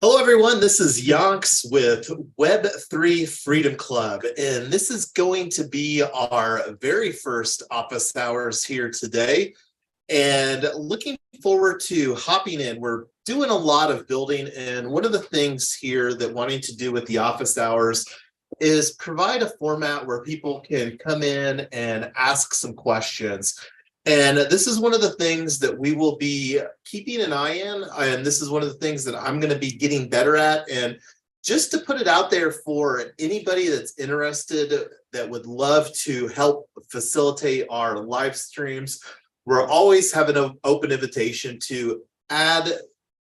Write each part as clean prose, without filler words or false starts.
Hello, everyone. This is Yonks with Web3 Freedom Club, and this is going to be our very first office hours here today. And looking forward to hopping in. We're doing a lot of building, and one of the things here that wanting to do with the office hours is provide a format where people can come in and ask some questions. And this is one of the things that we will be keeping an eye in, and this is one of the things that I'm going to be getting better at. And just to put it out there for anybody that's interested that would love to help facilitate our live streams, we're always having an open invitation to add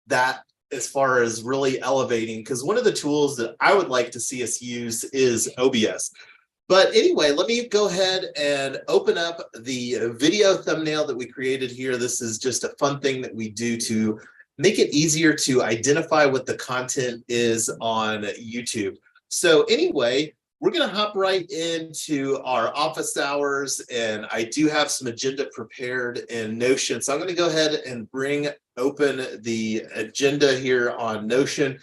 that as far as really elevating, because one of the tools that I would like to see us use is OBS. But anyway, let me go ahead and open up the video thumbnail that we created here. This is just a fun thing that we do to make it easier to identify what the content is on YouTube. So anyway, we're going to hop right into our office hours, and I do have some agenda prepared in Notion. So I'm going to go ahead and open the agenda here on Notion.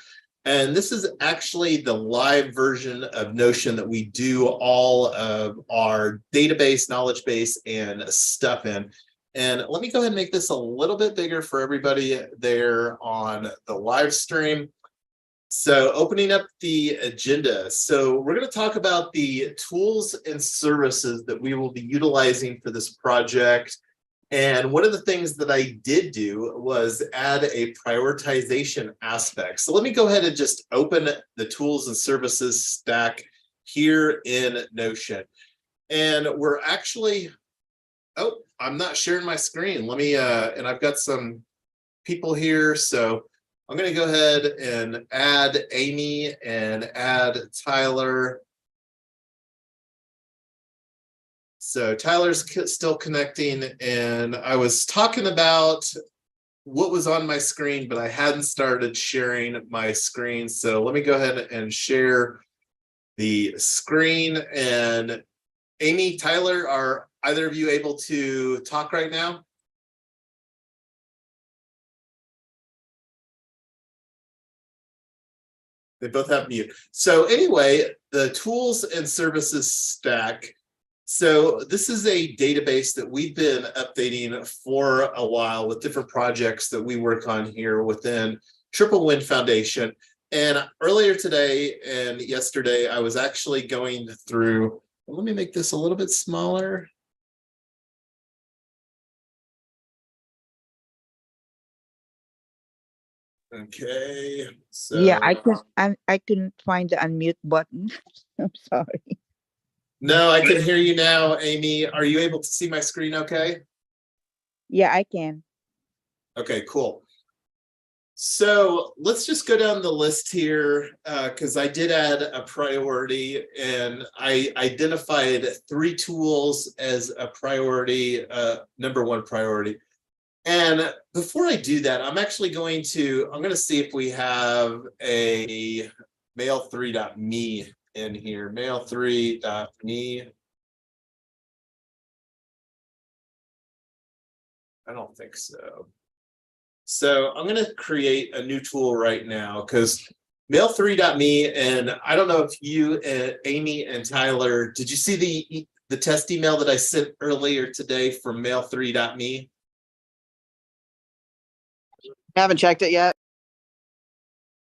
And this is actually the live version of Notion that we do all of our database, knowledge base, and stuff in. And let me go ahead and make this a little bit bigger for everybody there on the live stream. So opening up the agenda. So we're going to talk about the tools and services that we will be utilizing for this project. And one of the things that I did do was add a prioritization aspect. So let me go ahead and just open the tools and services stack here in Notion. And we're actually, oh, I'm not sharing my screen. Let me, and I've got some people here. So I'm going to go ahead and add Amy and add Tyler. So Tyler's still connecting, and I was talking about what was on my screen, but I hadn't started sharing my screen. So let me go ahead and share the screen. And Amy, Tyler, are either of you able to talk right now? They both have mute. So anyway, the tools and services stack. So this is a database that we've been updating for a while with different projects that we work on here within Triple Win Foundation. And earlier today and yesterday, I was actually going through, let me make this a little bit smaller. Okay, so yeah, I couldn't find the unmute button. I'm sorry. no, I can hear you now, Amy. Are you able to see my screen okay? Yeah, I can. Okay, cool. So let's just go down the list here, because I did add a priority, and I identified 3 tools as a priority, #1 priority. And before I do that, I'm going to see if we have a mail3.me in here, mail3.me. I don't think so. So I'm going to create a new tool right now, because mail3.me, and I don't know if you, Amy and Tyler, did you see the test email that I sent earlier today from mail3.me? I haven't checked it yet.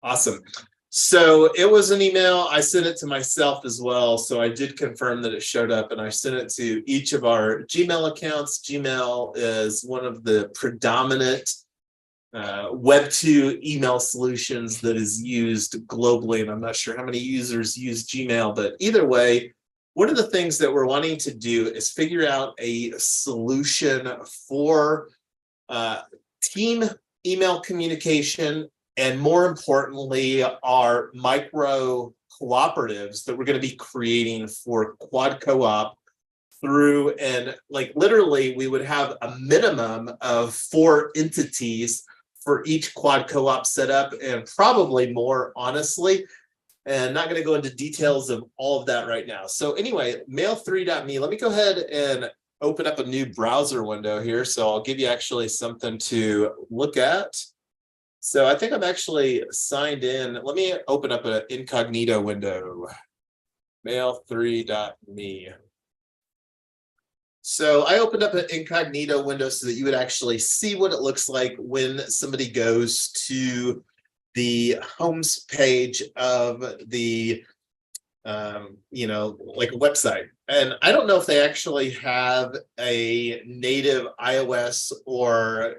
Awesome. So it was an email. I sent it to myself as well. So I did confirm that it showed up, and I sent it to each of our Gmail accounts. Gmail is one of the predominant Web2 email solutions that is used globally. And I'm not sure how many users use Gmail, but either way, one of the things that we're wanting to do is figure out a solution for team email communication, and more importantly, our micro cooperatives that we're going to be creating for quad co-op through, and like literally we would have a minimum of 4 entities for each quad co-op setup, and probably more, honestly. And not going to go into details of all of that right now. So anyway, mail3.me, let me go ahead and open up a new browser window here. So I'll give you actually something to look at. So I think I'm actually signed in. Let me open up an incognito window. Mail3.me. So I opened up an incognito window so that you would actually see what it looks like when somebody goes to the homes page of the, like a website. And I don't know if they actually have a native iOS or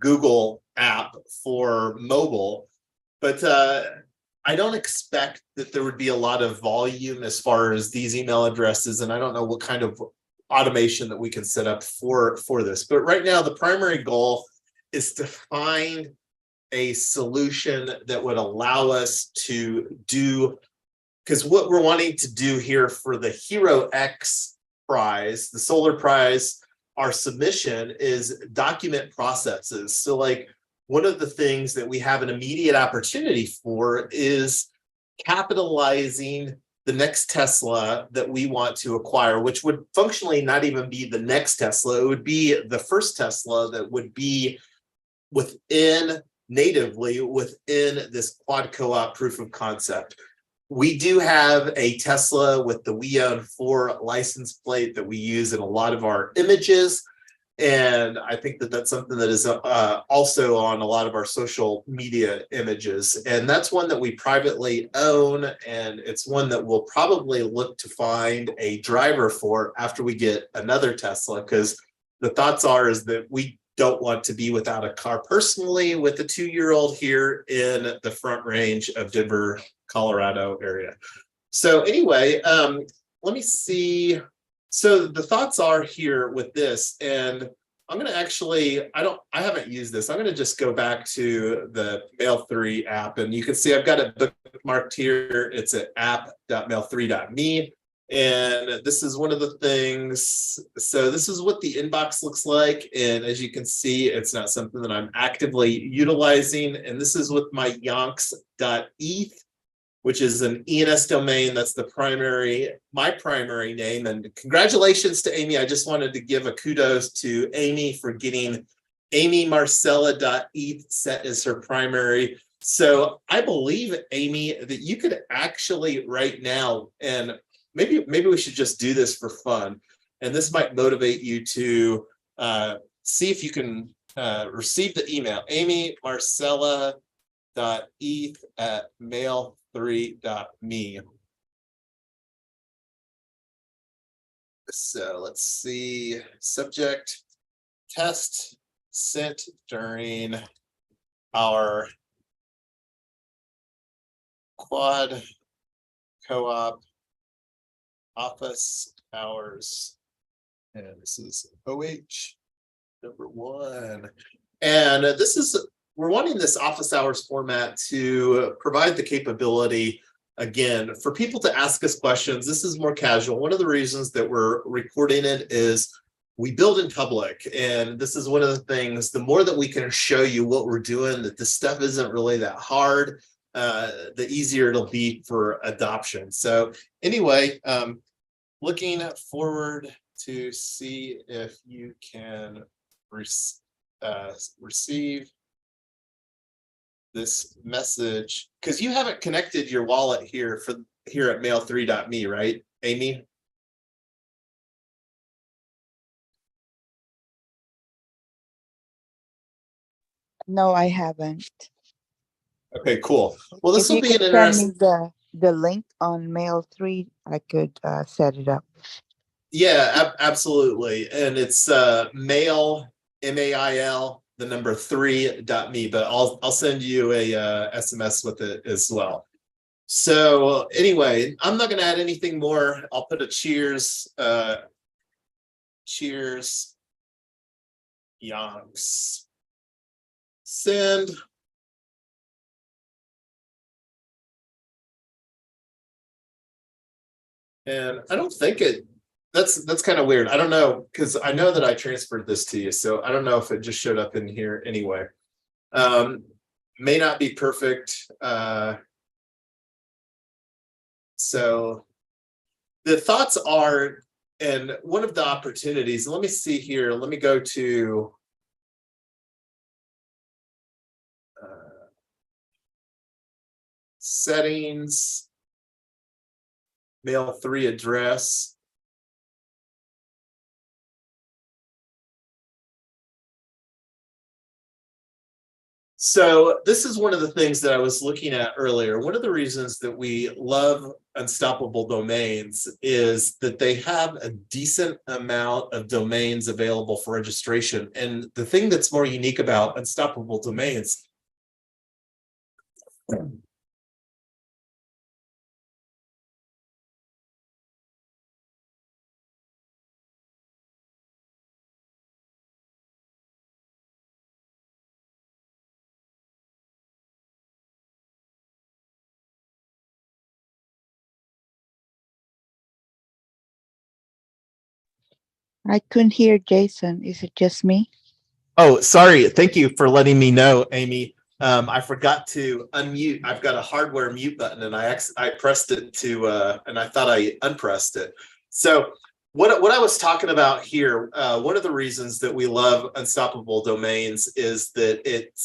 Google app for mobile, but I don't expect that there would be a lot of volume as far as these email addresses, and I don't know what kind of automation that we can set up for this. But right now, the primary goal is to find a solution that would allow us to do, because what we're wanting to do here for the Hero X prize, the solar prize, our submission is document processes. So like one of the things that we have an immediate opportunity for is capitalizing the next Tesla that we want to acquire, which would functionally not even be the next Tesla. It would be the first Tesla that would be natively within this quad co-op proof of concept. We do have a Tesla with the We Own 4 license plate that we use in a lot of our images. And I think that that's something that is also on a lot of our social media images. And that's one that we privately own. And it's one that we'll probably look to find a driver for after we get another Tesla, because the thoughts is that we don't want to be without a car personally with a 2-year-old here in the Front Range of Denver, Colorado area. So anyway, let me see. So the thoughts are here with this, and I'm going to actually, I haven't used this. I'm going to just go back to the Mail3 app, and you can see I've got it bookmarked here. It's at app.mail3.me. And this is one of the things. So this is what the inbox looks like. And as you can see, it's not something that I'm actively utilizing. And this is with my yonks.eth, which is an ENS domain. That's my primary name. And congratulations to Amy. I just wanted to give a kudos to Amy for getting amymarcella.eth set as her primary. So I believe, Amy, that you could actually right now, and maybe we should just do this for fun, and this might motivate you to see if you can receive the email, amymarcella.eth@mail3.me. So let's see, subject, test sent during our quad co-op office hours. And this is OH number 1. And we're wanting this office hours format to provide the capability, again, for people to ask us questions. This is more casual. One of the reasons that we're recording it is we build in public. And this is one of the things, the more that we can show you what we're doing, that this stuff isn't really that hard, the easier it'll be for adoption. So anyway, looking forward to see if you can receive this message, because you haven't connected your wallet here at mail3.me, right, Amy? No, I haven't. Okay, cool. Well, this If will you be an could send me interesting. the link on Mail3, I could set it up. Yeah, absolutely. And it's mail, MAIL, the number 3.me, but I'll send you a SMS with it as well. So anyway, I'm not going to add anything more. I'll put a cheers. Cheers. Yonks. Send. And I don't think that's kind of weird. I don't know, because I know that I transferred this to you, so I don't know if it just showed up in here anyway. May not be perfect. So the thoughts are, and one of the opportunities, let me see here, let me go to settings, mail 3 address. So this is one of the things that I was looking at earlier. One of the reasons that we love Unstoppable Domains is that they have a decent amount of domains available for registration. And the thing that's more unique about Unstoppable Domains I couldn't hear Jason. Is it just me? Oh, sorry. Thank you for letting me know, Amy. I forgot to unmute. I've got a hardware mute button, and I pressed it to, and I thought I unpressed it. So what I was talking about here, one of the reasons that we love Unstoppable Domains is that it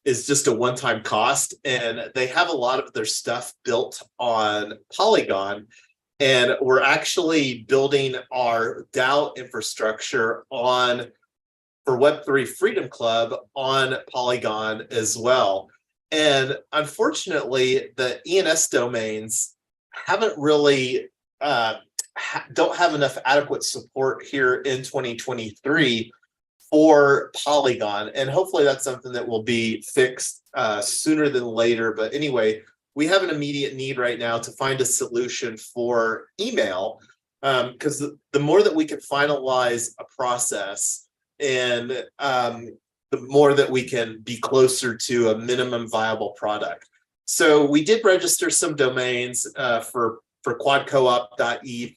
is just a one-time cost, and they have a lot of their stuff built on Polygon. And we're actually building our DAO infrastructure for Web3 Freedom Club on Polygon as well. And unfortunately, the ENS domains haven't really, don't have enough adequate support here in 2023 for Polygon. And hopefully that's something that will be fixed sooner than later. But anyway, we have an immediate need right now to find a solution for email, because the more that we can finalize a process, and the more that we can be closer to a minimum viable product. So we did register some domains for quadcoop.eth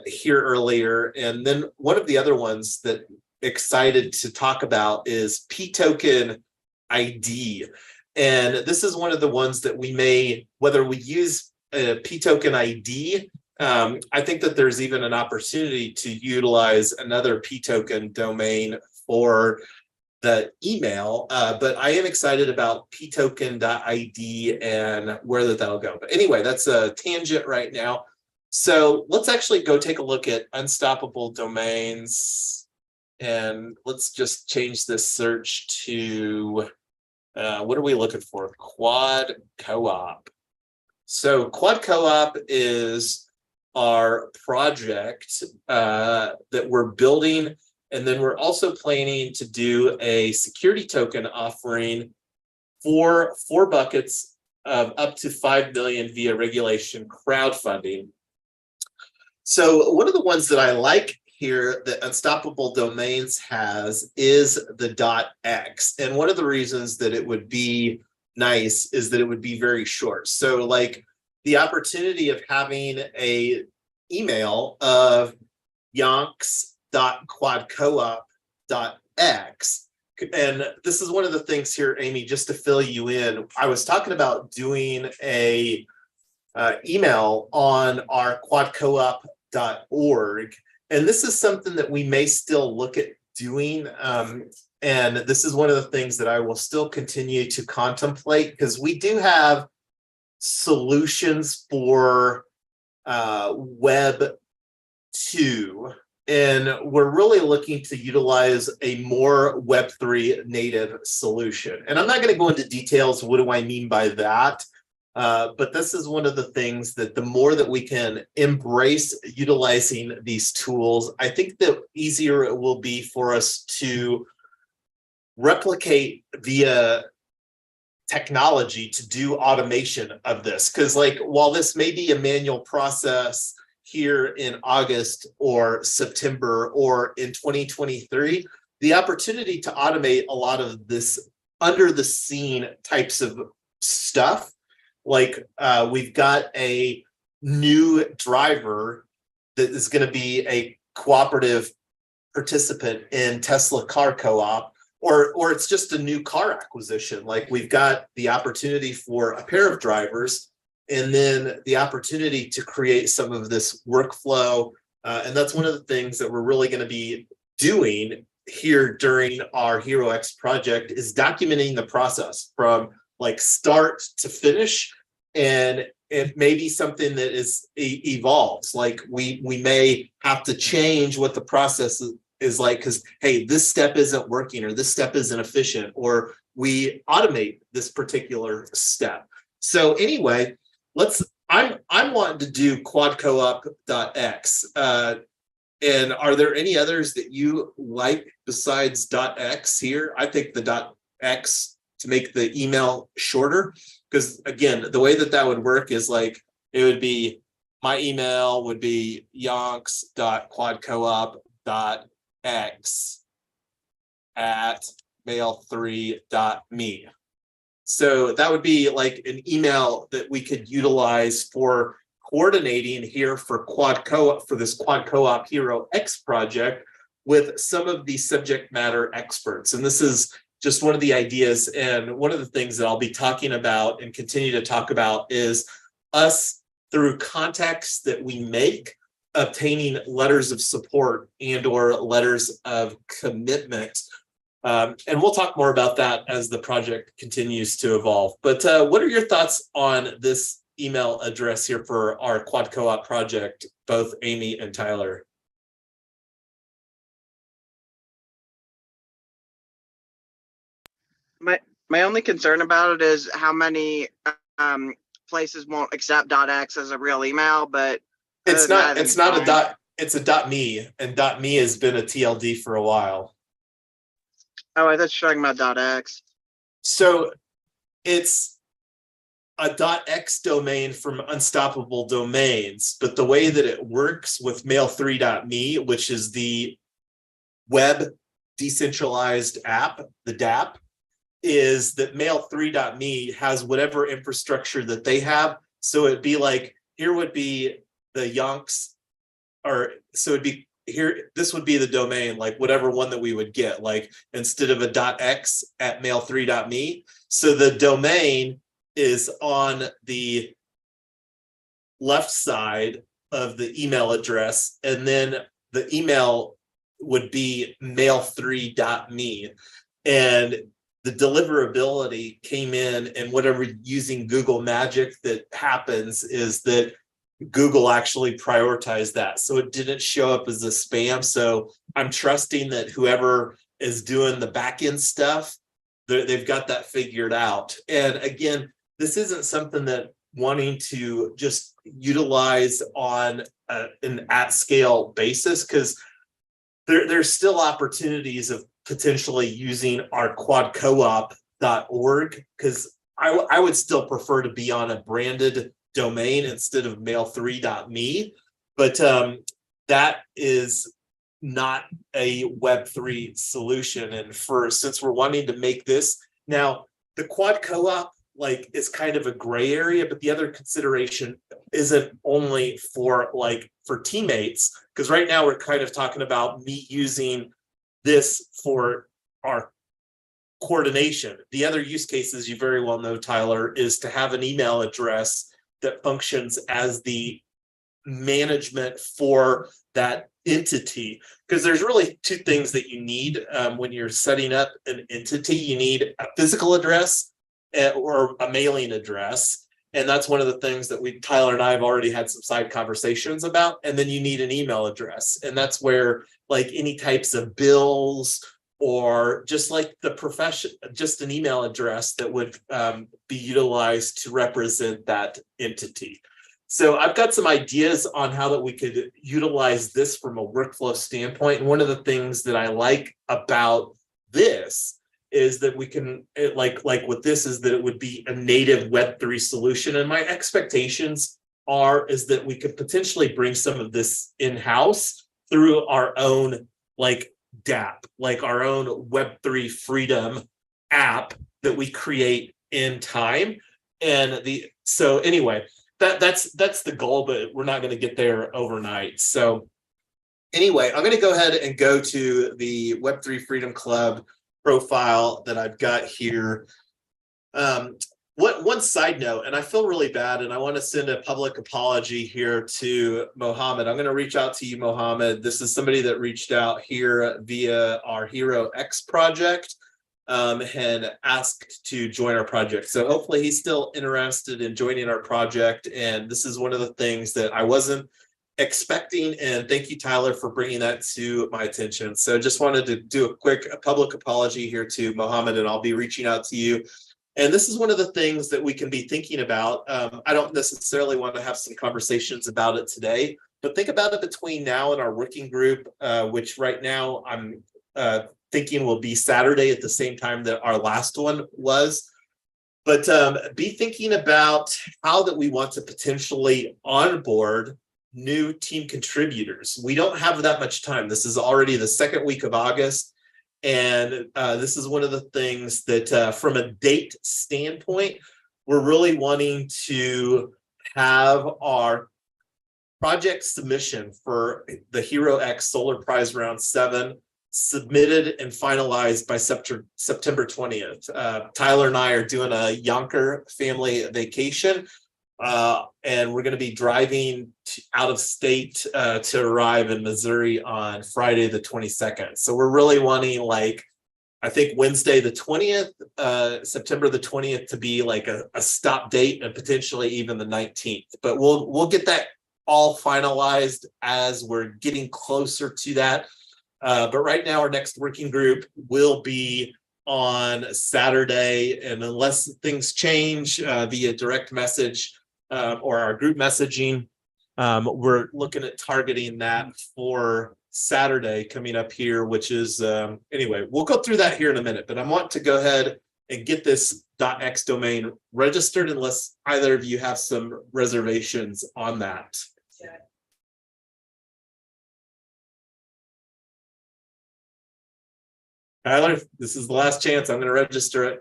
here earlier. And then one of the other ones that excited to talk about is pToken ID. And this is one of the ones that we may, whether we use a pToken ID, I think that there's even an opportunity to utilize another pToken domain for the email, but I am excited about ptoken.id and where that'll go. But anyway, that's a tangent right now. So let's actually go take a look at Unstoppable Domains, and let's just change this search to, what are we looking for? Quad Co-op. So Quad Co-op is our project that we're building, and then we're also planning to do a security token offering for 4 buckets of up to 5 million via regulation crowdfunding. So one of the ones that I like here that Unstoppable Domains has is the .x, and one of the reasons that it would be nice is that it would be very short. So like the opportunity of having a email of yonks.quadcoop.x. And this is one of the things here, Amy, just to fill you in. I was talking about doing a email on our quadcoop.org. And this is something that we may still look at doing. And this is one of the things that I will still continue to contemplate, because we do have solutions for Web 2, and we're really looking to utilize a more Web3 native solution. And I'm not going to go into details. What do I mean by that? But this is one of the things that the more that we can embrace utilizing these tools, I think the easier it will be for us to replicate via technology to do automation of this. Because like, while this may be a manual process here in August or September or in 2023, the opportunity to automate a lot of this under the scene types of stuff, like we've got a new driver that is going to be a cooperative participant in Tesla Car Co-op, or it's just a new car acquisition. Like we've got the opportunity for a pair of drivers, and then the opportunity to create some of this workflow. And that's one of the things that we're really going to be doing here during our HeroX project, is documenting the process from like start to finish, and it may be something that is evolves. Like we may have to change what the process is like, because hey, this step isn't working, or this step isn't efficient, or we automate this particular step. So anyway, I'm wanting to do quadcoop.x. And are there any others that you like besides .x here? I think the .x to make the email shorter, because again, the way that would work is like, it would be, my email would be yonks.quadcoop.x@mail3.me. So that would be like an email that we could utilize for coordinating here for this Quad Co-op Hero X project with some of the subject matter experts. And this is just one of the ideas, and one of the things that I'll be talking about and continue to talk about is us, through contacts that we make, obtaining letters of support and or letters of commitment. And we'll talk more about that as the project continues to evolve. But what are your thoughts on this email address here for our Quad Co-op project, both Amy and Tyler? My only concern about it is how many places won't accept .x as a real email, but It's not a fine. dot, it's a .me, and .me has been a TLD for a while. Oh, I thought you were talking about .x. So it's a .x domain from Unstoppable Domains, but the way that it works with mail3.me, which is the web decentralized app, the DApp, is that mail3.me has whatever infrastructure that they have. So it'd be like, here would be the Yonks, or so it'd be here, this would be the domain, like whatever one that we would get, like instead of a .x at mail3.me. So the domain is on the left side of the email address, and then the email would be mail3.me. And the deliverability came in, and whatever using Google magic that happens is that Google actually prioritized that. So it didn't show up as a spam. So I'm trusting that whoever is doing the back-end stuff, they've got that figured out. And again, this isn't something that wanting to just utilize on an at-scale basis, because there's still opportunities of potentially using our quadcoop.org, because I would still prefer to be on a branded domain instead of mail3.me. But that is not a Web3 solution. And since we're wanting to make this, now the Quad Co-op like is kind of a gray area, but the other consideration isn't only for teammates, because right now we're kind of talking about me using this for our coordination. The other use cases, you very well know, Tyler, is to have an email address that functions as the management for that entity. Because there's really two things that you need when you're setting up an entity. You need a physical address or a mailing address. And that's one of the things that Tyler and I have already had some side conversations about. And then you need an email address. And that's where like any types of bills, or just like the profession, just an email address that would be utilized to represent that entity. So I've got some ideas on how that we could utilize this from a workflow standpoint. And one of the things that I like about this is that we can, like with this, is that it would be a native Web3 solution. And my expectations is that we could potentially bring some of this in-house through our own DApp, like our own Web3 Freedom app that we create in time. And so anyway, that's the goal, but we're not going to get there overnight. So anyway, I'm going to go ahead and go to the Web3 Freedom Club profile that I've got here. One side note, and I feel really bad, and I want to send a public apology here to Mohammed. I'm going to reach out to you, Mohammed. This is somebody that reached out here via our Hero X project. and asked to join our project. So hopefully he's still interested in joining our project. And this is one of the things that I wasn't expecting. And thank you, Tyler, for bringing that to my attention. So just wanted to do a quick public apology here to Mohammed, and I'll be reaching out to you. And this is one of the things that we can be thinking about. I don't necessarily want to have some conversations about it today, but think about it between now and our working group, which right now I'm thinking will be Saturday at the same time that our last one was. But be thinking about how that we want to potentially onboard new team contributors. We don't have that much time. This is already the second week of August. And this is one of the things that from a date standpoint, we're really wanting to have our project submission for the Hero X Solar Prize Round 7 submitted and finalized by September 20th. Tyler and I are doing a Yonker family vacation, and we're going to be driving out of state to arrive in Missouri on Friday the 22nd. So we're really wanting, like, I think Wednesday the 20th, September the 20th to be like a stop date, and potentially even the 19th. But we'll get that all finalized as we're getting closer to that. But right now, our next working group will be on Saturday, and unless things change via direct message or our group messaging, we're looking at targeting that for Saturday coming up here, which is, anyway, we'll go through that here in a minute, but I want to go ahead and get this .x domain registered unless either of you have some reservations on that. Tyler, this is the last chance. I'm going to register it.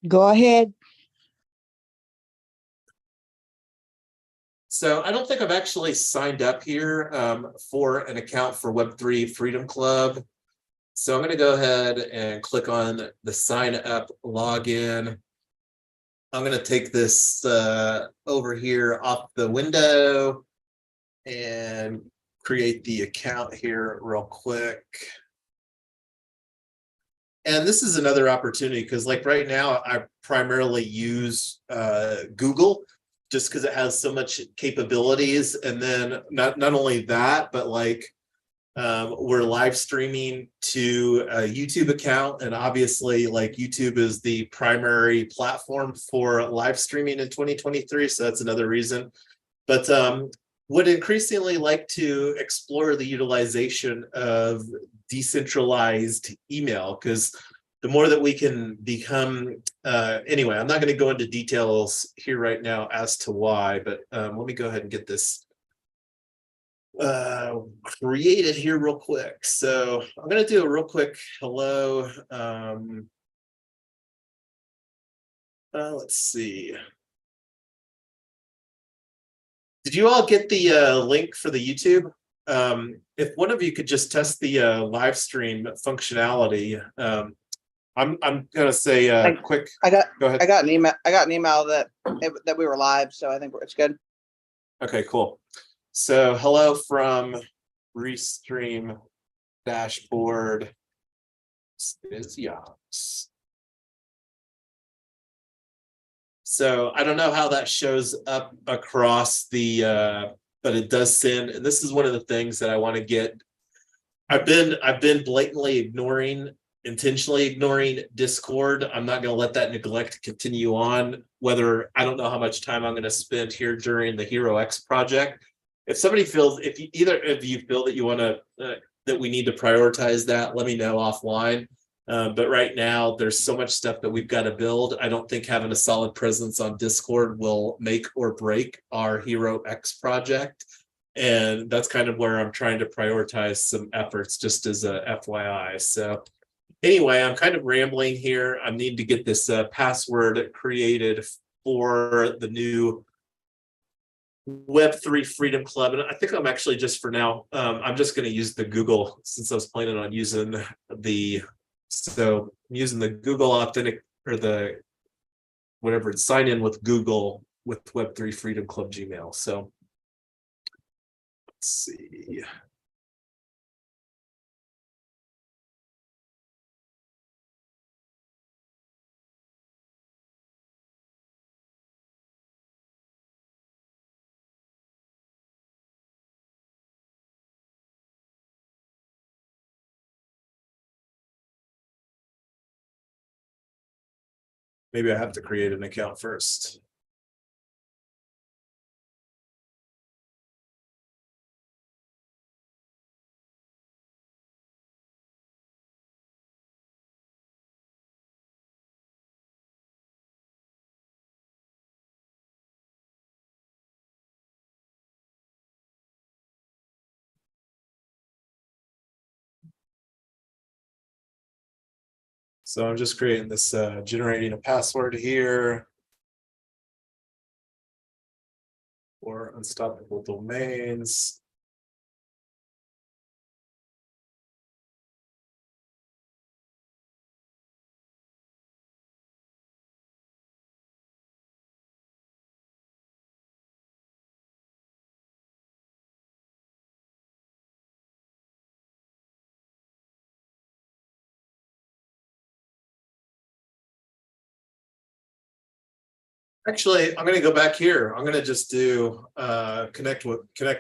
Go ahead. So I don't think I've actually signed up here for an account for Web3 Freedom Club. So I'm going to go ahead and click on the sign up login. I'm going to take this over here off the window and create the account here real quick. And this is another opportunity because, like, right now I primarily use Google just because it has so much capabilities. And then not only that, but like we're live streaming to a YouTube account, and obviously like YouTube is the primary platform for live streaming in 2023. So that's another reason. But would increasingly like to explore the utilization of decentralized email, because the more that we can become, anyway, I'm not going to go into details here right now as to why, but let me go ahead and get this created here real quick. So I'm going to do a real quick hello. Let's see. Did you all get the link for the YouTube? If one of you could just test the live stream functionality, I'm gonna say quick. Go ahead. I got an email. I got an email that we were live, so I think it's good. Okay, cool. So hello from Restream dashboard. This is Yonks. So I don't know how that shows up across the, but it does send. And this is one of the things that I want to get. I've been blatantly intentionally ignoring Discord. I'm not going to let that neglect continue on. Whether I don't know how much time I'm going to spend here during the Hero X project. If somebody feels, if either of you feel that you want to, that we need to prioritize that, let me know offline. But right now, there's so much stuff that we've got to build. I don't think having a solid presence on Discord will make or break our Hero X project. And that's kind of where I'm trying to prioritize some efforts, just as a FYI. So anyway, I'm kind of rambling here. I need to get this password created for the new Web3 Freedom Club. And I think I'm actually just for now, I'm just going to use the Google, since I was planning on using the, so I'm using the Google Authentic, or the whatever, sign in with Google with Web3 Freedom Club Gmail. So Let's see. Maybe I have to create an account first. So I'm just creating this, generating a password here for unstoppable domains. Actually, I'm going to go back here. I'm going to just do connect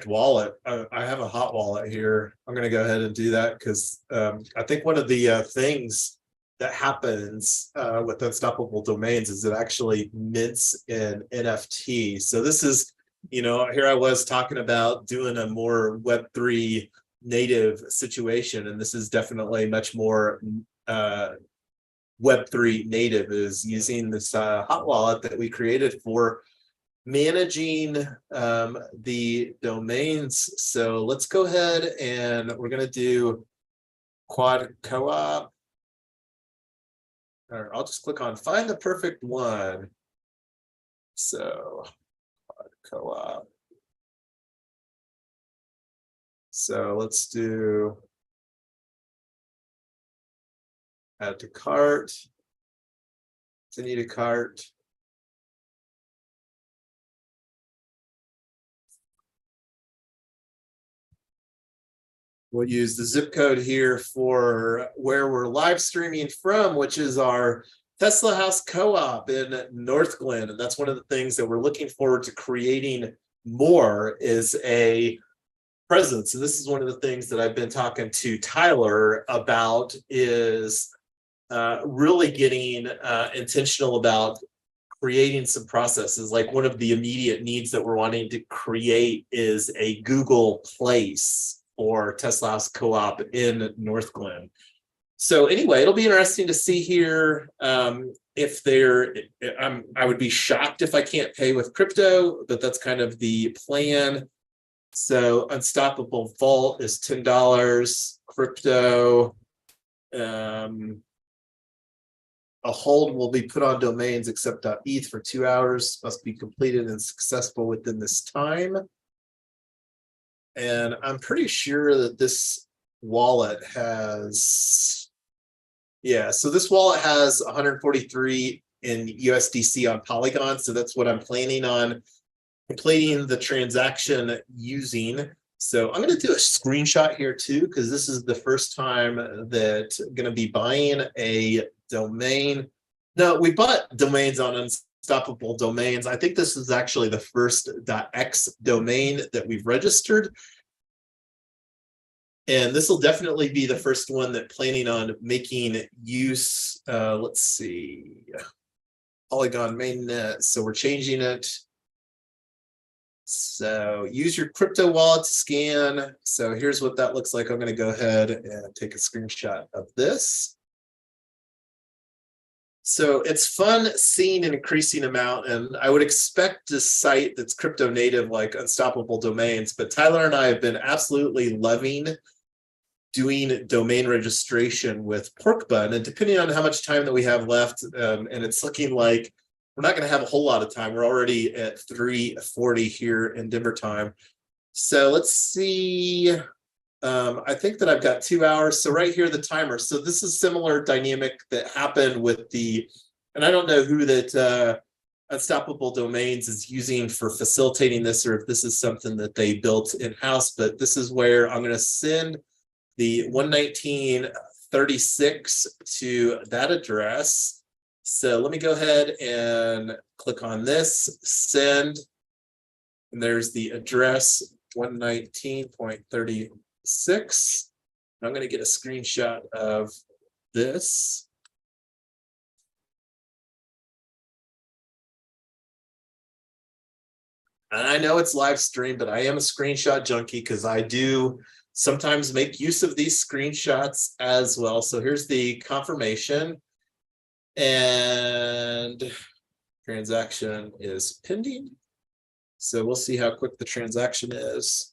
wallet. I have a hot wallet here. I'm going to go ahead and do that because I think one of the things that happens with unstoppable domains is it actually mints in NFT. So this is, you know, here I was talking about doing a more Web3 native situation, and this is definitely much more Web3 native, is using this hot wallet that we created for managing the domains. So let's go ahead and we're going to do quad co-op. Or I'll just click on find the perfect one. So quad co-op. So let's do add to cart, continue to cart. We'll use the zip code here for where we're live streaming from, which is our Tesla House Co-op in North Glen. And that's one of the things that we're looking forward to creating more, is a presence. And this is one of the things that I've been talking to Tyler about, is really getting intentional about creating some processes. Like one of the immediate needs that we're wanting to create is a Google Place or Tesla House Co-op in North Glen. So anyway, it'll be interesting to see here if there, I would be shocked if I can't pay with crypto, but that's kind of the plan. So Unstoppable Vault is $10, crypto. A hold will be put on domains except .eth for 2 hours, must be completed and successful within this time. And I'm pretty sure that this wallet has, yeah, so this wallet has 143 in USDC on Polygon. So that's what I'm planning on completing the transaction using. So I'm going to do a screenshot here too, because this is the first time that I'm going to be buying a domain. No, we bought domains on Unstoppable Domains. I think this is actually the first .x domain that we've registered. And this will definitely be the first one that planning on making use. Let's see, Polygon mainnet. So we're changing it. So use your crypto wallet to scan. So here's what that looks like. I'm going to go ahead and take a screenshot of this. So it's fun seeing an increasing amount, and I would expect a site that's crypto native like Unstoppable Domains, but Tyler and I have been absolutely loving doing domain registration with Pork Bun, and depending on how much time that we have left, and it's looking like we're not going to have a whole lot of time. We're already at 3:40 here in Denver time. So let's see. I think that I've got 2 hours. So right here, the timer. So this is similar dynamic that happened with the, and I don't know who that Unstoppable Domains is using for facilitating this, or if this is something that they built in-house, but this is where I'm going to send the 119.36 to that address. So let me go ahead and click on this, send, and there's the address 119.36. I'm going to get a screenshot of this. And I know it's live stream, but I am a screenshot junkie because I do sometimes make use of these screenshots as well. So here's the confirmation, and transaction is pending. So we'll see how quick the transaction is.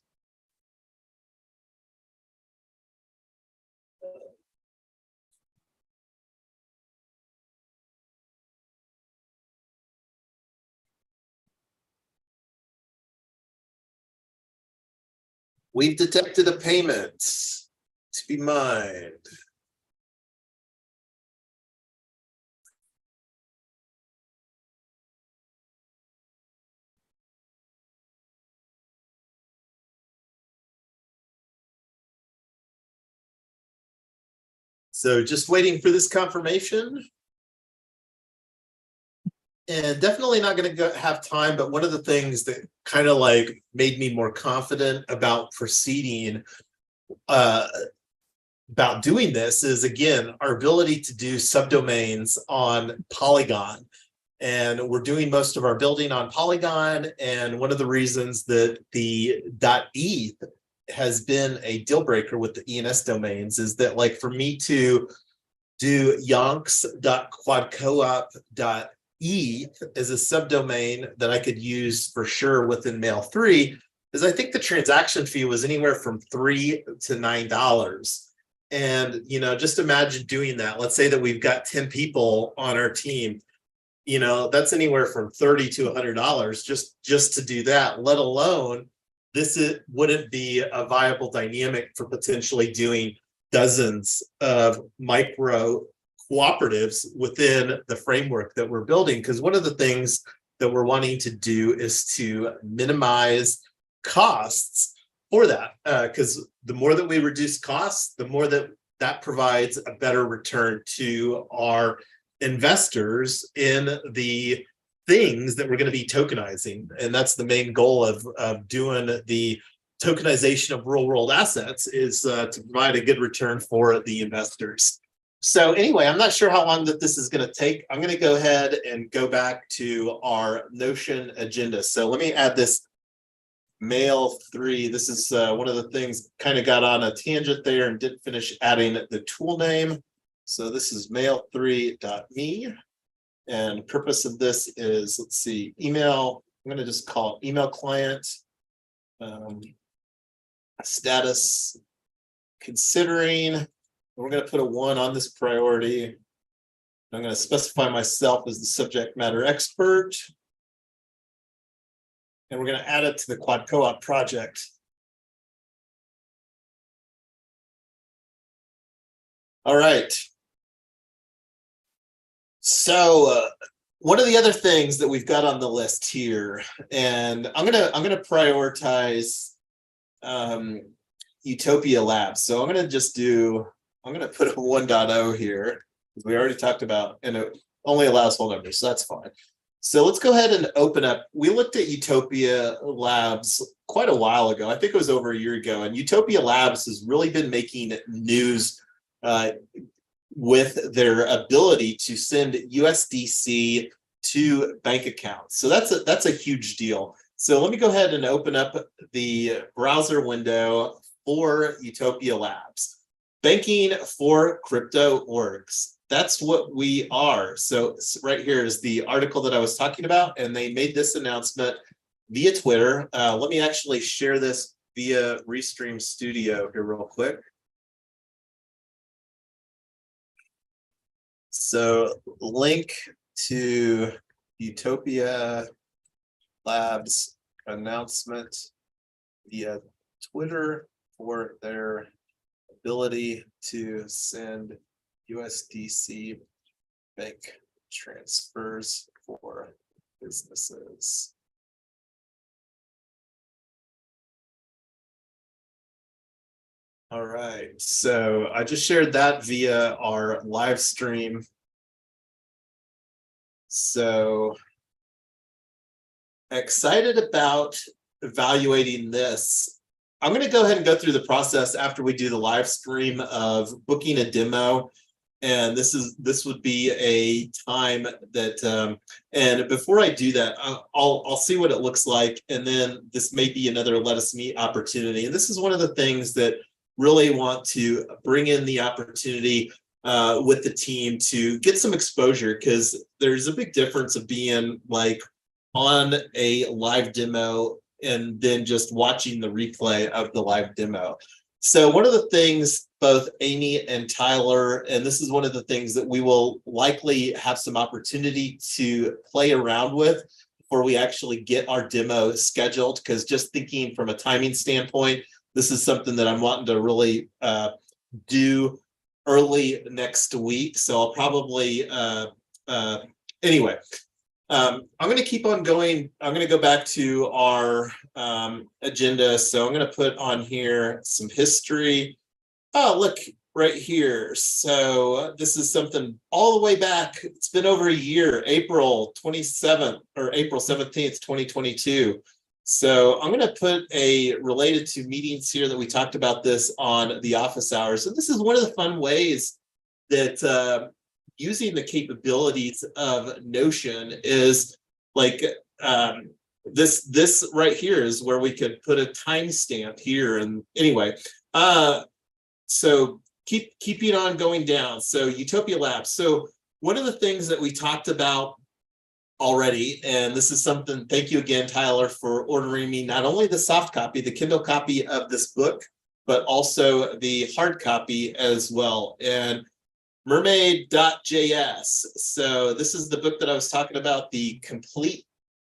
We've detected a payment to be mined. So just waiting for this confirmation. And definitely not going to have time, but one of the things that kind of like made me more confident about proceeding about doing this is, again, our ability to do subdomains on Polygon. And we're doing most of our building on Polygon. And one of the reasons that the .eth has been a deal breaker with the ENS domains is that, like, for me to do yonks.quadcoop.eth as a subdomain that I could use for sure within Mail 3, is I think the transaction fee was anywhere from $3 to $9. And, you know, just imagine doing that. Let's say that we've got 10 people on our team. You know, that's anywhere from $30 to $100 just to do that, let alone wouldn't be a viable dynamic for potentially doing dozens of micro cooperatives within the framework that we're building. Because one of the things that we're wanting to do is to minimize costs for that. Because the more that we reduce costs, the more that provides a better return to our investors in the things that we're going to be tokenizing. And that's the main goal of doing the tokenization of real world assets, is to provide a good return for the investors. So anyway, I'm not sure how long that this is going to take. I'm going to go ahead and go back to our Notion agenda. So let me add this Mail 3. This is one of the things, kind of got on a tangent there and didn't finish adding the tool name. So this is mail3.me, and the purpose of this is, let's see, email. I'm going to just call it email client. Status considering. We're going to put a 1 on this priority. I'm going to specify myself as the subject matter expert. And we're going to add it to the Quad Co-op project. All right. So one of the other things that we've got on the list here, and I'm gonna prioritize Utopia Labs. So I'm gonna put a 1.0 here, because we already talked about, and it only allows whole numbers, so that's fine. So let's go ahead and open up. We looked at Utopia Labs quite a while ago. I think it was over a year ago, and Utopia Labs has really been making news with their ability to send USDC to bank accounts. So that's a huge deal. So let me go ahead and open up the browser window for Utopia Labs. Banking for crypto orgs. That's what we are. So right here is the article that I was talking about, and they made this announcement via Twitter. Let me actually share this via Restream Studio here real quick. So link to Utopia Labs announcement via Twitter for their ability to send USDC bank transfers for businesses. All right, so I just shared that via our live stream. So excited about evaluating this. I'm going to go ahead and go through the process after we do the live stream of booking a demo. And this would be a time that, and before I do that, I'll see what it looks like. And then this may be another Let Us Meet opportunity. And this is one of the things that really want to bring in the opportunity with the team to get some exposure, because there's a big difference of being like on a live demo and then just watching the replay of the live demo. So one of the things both Amy and Tyler, and this is one of the things that we will likely have some opportunity to play around with before we actually get our demo scheduled, because just thinking from a timing standpoint, this is something that I'm wanting to really do early next week. So I'll probably, anyway, I'm going to keep on going. I'm going to go back to our agenda. So I'm going to put on here some history. Oh, look right here. So this is something all the way back. It's been over a year, April 27th or April 17th, 2022. So I'm going to put a related to meetings here that we talked about this on the office hours. And this is one of the fun ways that using the capabilities of Notion is like this right here is where we could put a timestamp here. And anyway, so keeping on going down. So Utopia Labs. So one of the things that we talked about already, and this is something, thank you again, Tyler, for ordering me not only the soft copy, the Kindle copy of this book, but also the hard copy as well. And mermaid.js. So this is the book that I was talking about, the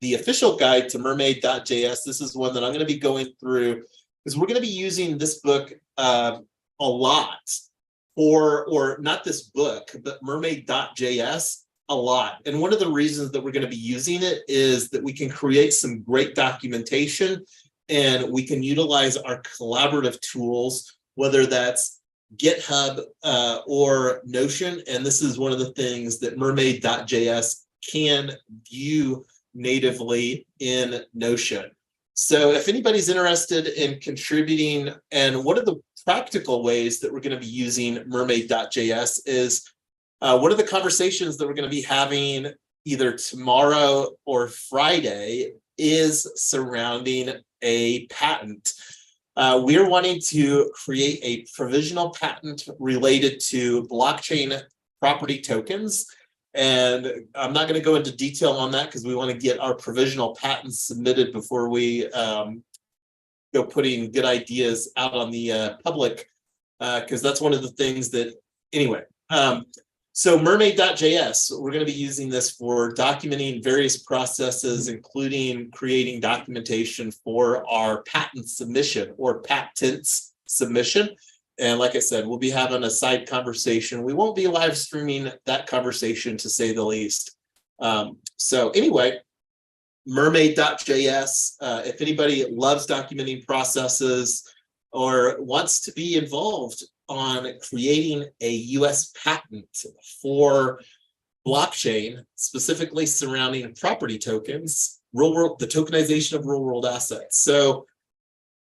official guide to mermaid.js. This is one that I'm going to be going through because we're going to be using this book a lot or not this book, but mermaid.js a lot. And one of the reasons that we're going to be using it is that we can create some great documentation and we can utilize our collaborative tools, whether that's GitHub or Notion. And this is one of the things that mermaid.js can view natively in Notion. So if anybody's interested in contributing, and one of the practical ways that we're going to be using mermaid.js is one of the conversations that we're going to be having either tomorrow or Friday is surrounding a patent. We're wanting to create a provisional patent related to blockchain property tokens. And I'm not going to go into detail on that because we want to get our provisional patents submitted before we go putting good ideas out on the public, because that's one of the things that, anyway. So mermaid.js, we're going to be using this for documenting various processes, including creating documentation for our patent submission or patents submission. And like I said, we'll be having a side conversation. We won't be live streaming that conversation, to say the least. So anyway, mermaid.js, if anybody loves documenting processes or wants to be involved on creating a US patent for blockchain, specifically surrounding property tokens, real world, the tokenization of real world assets. So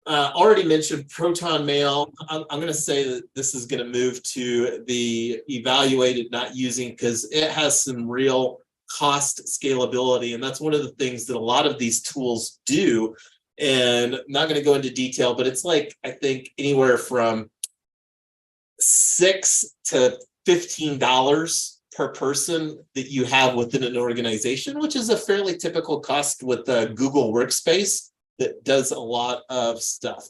already mentioned Proton Mail. I'm going to say that this is going to move to the evaluated, not using, because it has some real cost scalability. And that's one of the things that a lot of these tools do. And I'm not going to go into detail, but it's like, I think anywhere from $6 to $15 per person that you have within an organization, which is a fairly typical cost with Google Workspace that does a lot of stuff.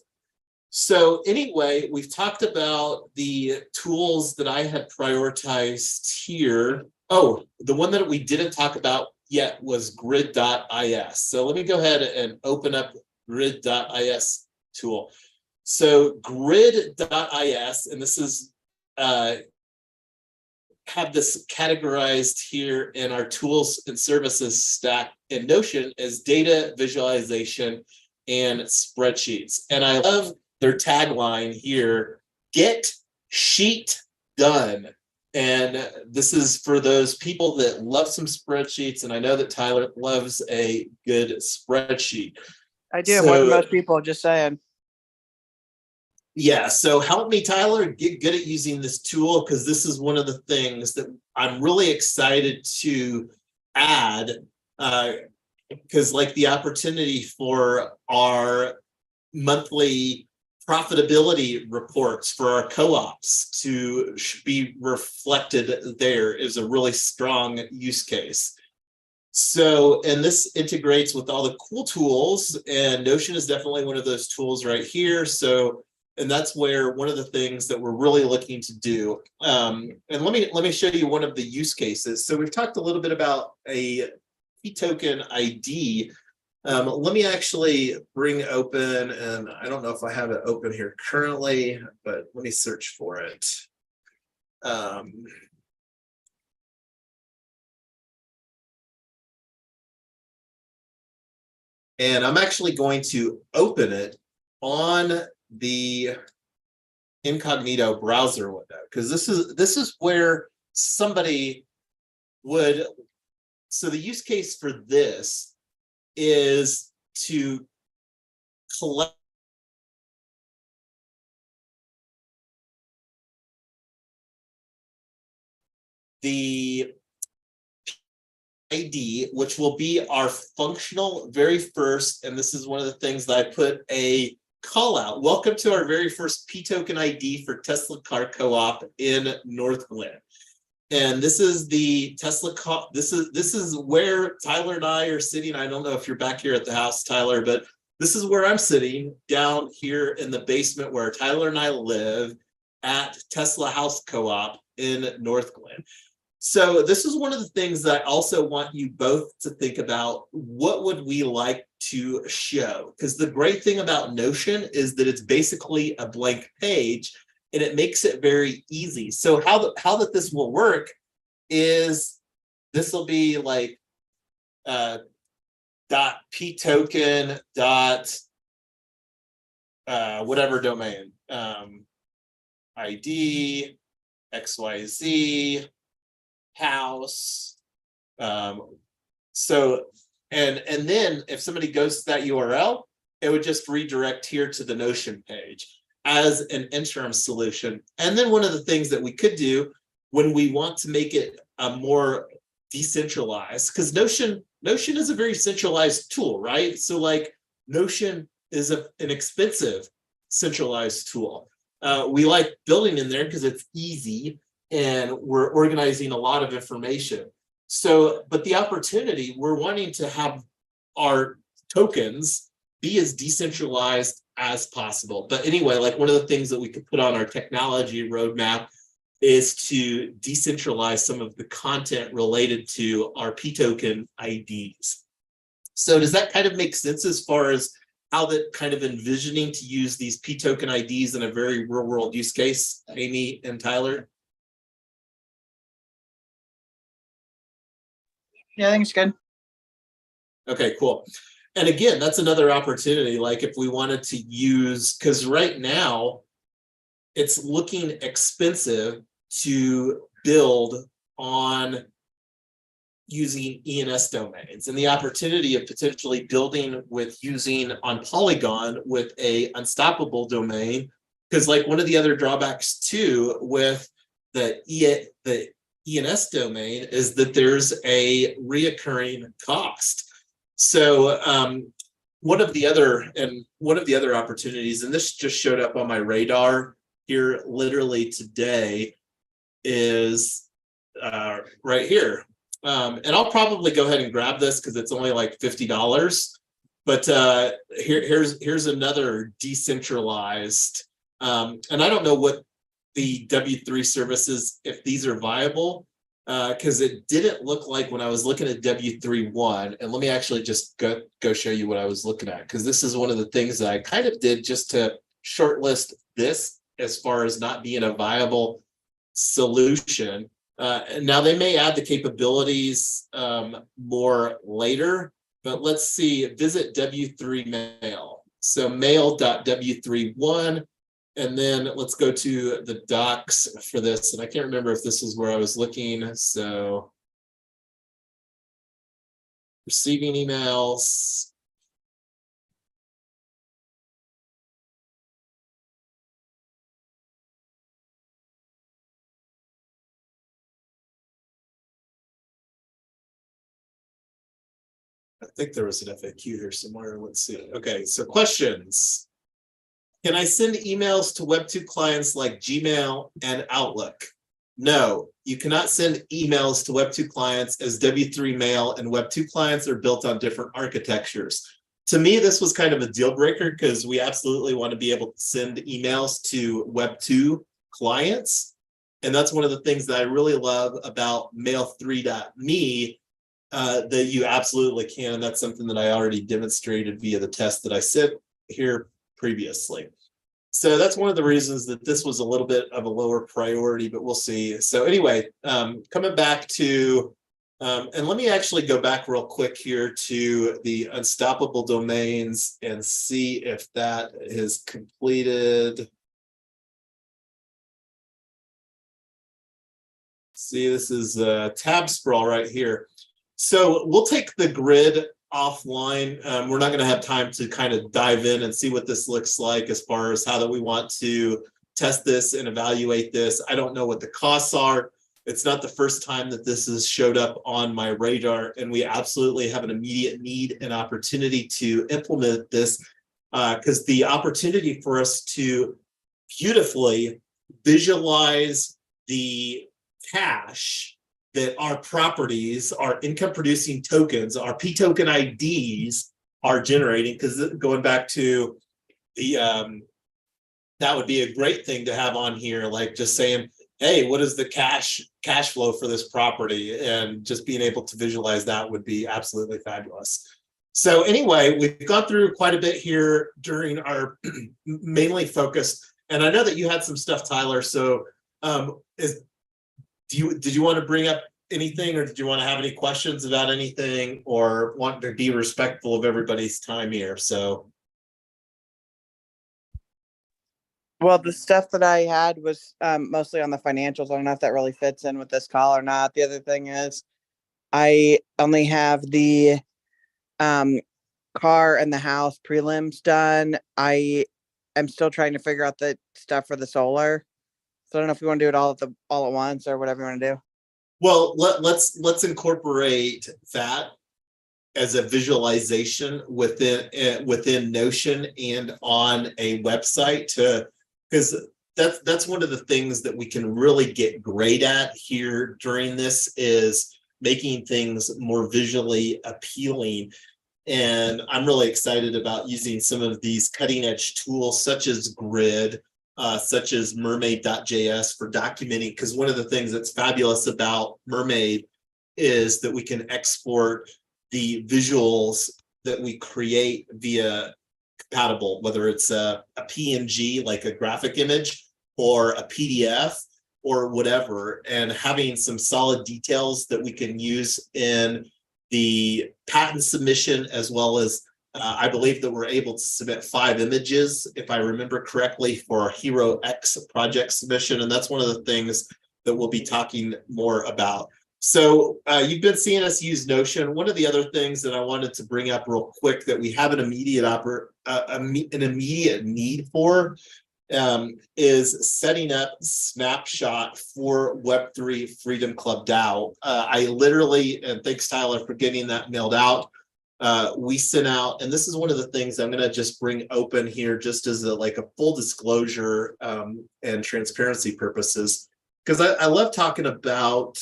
So anyway, we've talked about the tools that I had prioritized here. Oh, the one that we didn't talk about yet was grid.is. So let me go ahead and open up grid.is tool. So grid.is, and this is have this categorized here in our tools and services stack in Notion as data visualization and spreadsheets. And I love their tagline here, get sheet done. And this is for those people that love some spreadsheets. And I know that Tyler loves a good spreadsheet. I do, more than most people, just saying. Yeah, so help me, Tyler, get good at using this tool, because this is one of the things that I'm really excited to add, because like the opportunity for our monthly profitability reports for our co-ops to be reflected there is a really strong use case. So, and this integrates with all the cool tools, and Notion is definitely one of those tools right here. So, and that's where one of the things that we're really looking to do. And let me show you one of the use cases. So we've talked a little bit about a key token ID. Let me actually bring open, and I don't know if I have it open here currently, but let me search for it. And I'm actually going to open it on the incognito browser window, because this is where somebody would, so the use case for this is to collect the ID, which will be our functional very first, and this is one of the things that I put a call out. Welcome to our very first P token ID for Tesla Car Co-op in North Glen. And this is the Tesla car. This is where Tyler and I are sitting. I don't know if you're back here at the house, Tyler, but this is where I'm sitting down here in the basement where Tyler and I live at Tesla House Co-op in North Glen. So this is one of the things that I also want you both to think about. What would we like to show? Because the great thing about Notion is that it's basically a blank page, and it makes it very easy. So how that this will work is this will be like .p token whatever domain, ID XYZ house. So and then if somebody goes to that URL, it would just redirect here to the Notion page as an interim solution. And then one of the things that we could do when we want to make it a more decentralized, because Notion is a very centralized tool, right? So like Notion is an expensive centralized tool. We like building in there because it's easy and we're organizing a lot of information. So, but the opportunity, we're wanting to have our tokens be as decentralized as possible. But anyway, like one of the things that we could put on our technology roadmap is to decentralize some of the content related to our P token IDs. So does that kind of make sense as far as how that kind of envisioning to use these P token IDs in a very real world use case, Amy and Tyler? Yeah, I think it's good. Okay, cool. And again, that's another opportunity. Like if we wanted to use, because right now it's looking expensive to build on using ENS domains, and the opportunity of potentially building with using on Polygon with a unstoppable domain, because like one of the other drawbacks too with the ENS domain is that there's a reoccurring cost. So one of the other opportunities, and this just showed up on my radar here literally today, is right here. And I'll probably go ahead and grab this because it's only like $50. But here's another decentralized, and I don't know what the W3 services, if these are viable, because it didn't look like when I was looking at W3.1, and let me actually just go show you what I was looking at, because this is one of the things that I kind of did just to shortlist this as far as not being a viable solution. Now they may add the capabilities more later, but let's see, visit W3 mail. So mail.w31, and then let's go to the docs for this. And I can't remember if this is where I was looking. So receiving emails. I think there was an FAQ here somewhere. Let's see. Okay, so questions. Can I send emails to Web2 clients like Gmail and Outlook? No, you cannot send emails to Web2 clients, as W3 Mail and Web2 clients are built on different architectures. To me, this was kind of a deal breaker because we absolutely want to be able to send emails to Web2 clients. And that's one of the things that I really love about mail3.me, that you absolutely can. And that's something that I already demonstrated via the test that I sent here previously. So that's one of the reasons that this was a little bit of a lower priority, but we'll see. So anyway, coming back to, and let me actually go back real quick here to the unstoppable domains and see if that is completed. See, this is a tab sprawl right here. So we'll take the grid offline. We're not going to have time to kind of dive in and see what this looks like as far as how that we want to test this and evaluate this. I don't know what the costs are. It's not the first time that this has showed up on my radar, and we absolutely have an immediate need and opportunity to implement this, because the opportunity for us to beautifully visualize the cash that our properties, our income producing tokens, our P token IDs are generating, because going back to the, that would be a great thing to have on here, like just saying, hey, what is the cash flow for this property? And just being able to visualize that would be absolutely fabulous. So anyway, we've gone through quite a bit here during our mainly focused, and I know that you had some stuff, Tyler. So did you want to bring up anything, or did you want to have any questions about anything, or want to be respectful of everybody's time here? So, Well, the stuff that I had was mostly on the financials. I don't know if that really fits in with this call or not. The other thing is I only have the car and the house prelims done. I am still trying to figure out the stuff for the solar. So I don't know if you want to do it all at once or whatever you want to do. well, let's incorporate that as a visualization within Notion and on a website, because that's one of the things that we can really get great at here during this, is making things more visually appealing. And I'm really excited about using some of these cutting edge tools such as Grid, such as mermaid.js for documenting, because one of the things that's fabulous about Mermaid is that we can export the visuals that we create via compatible, whether it's a PNG, like a graphic image, or a PDF or whatever, and having some solid details that we can use in the patent submission, as well as I believe that we're able to submit 5 images, if I remember correctly, for our Hero X project submission. And that's one of the things that we'll be talking more about. So you've been seeing us use Notion. One of the other things that I wanted to bring up real quick that we have an immediate need for is setting up Snapshot for Web3 Freedom Club DAO. I literally, and thanks Tyler for getting that mailed out. We sent out, and this is one of the things I'm going to just bring open here, just as like a full disclosure and transparency purposes, because I love talking about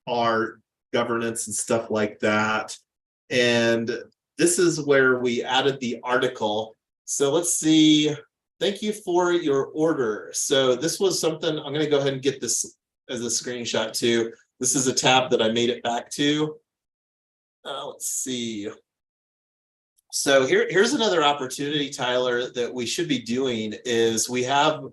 our governance and stuff like that. And this is where we added the article. So let's see. Thank you for your order. So this was something, I'm going to go ahead and get this as a screenshot too. This is a tab that I made it back to. Let's see. So here's another opportunity, Tyler, that we should be doing is we have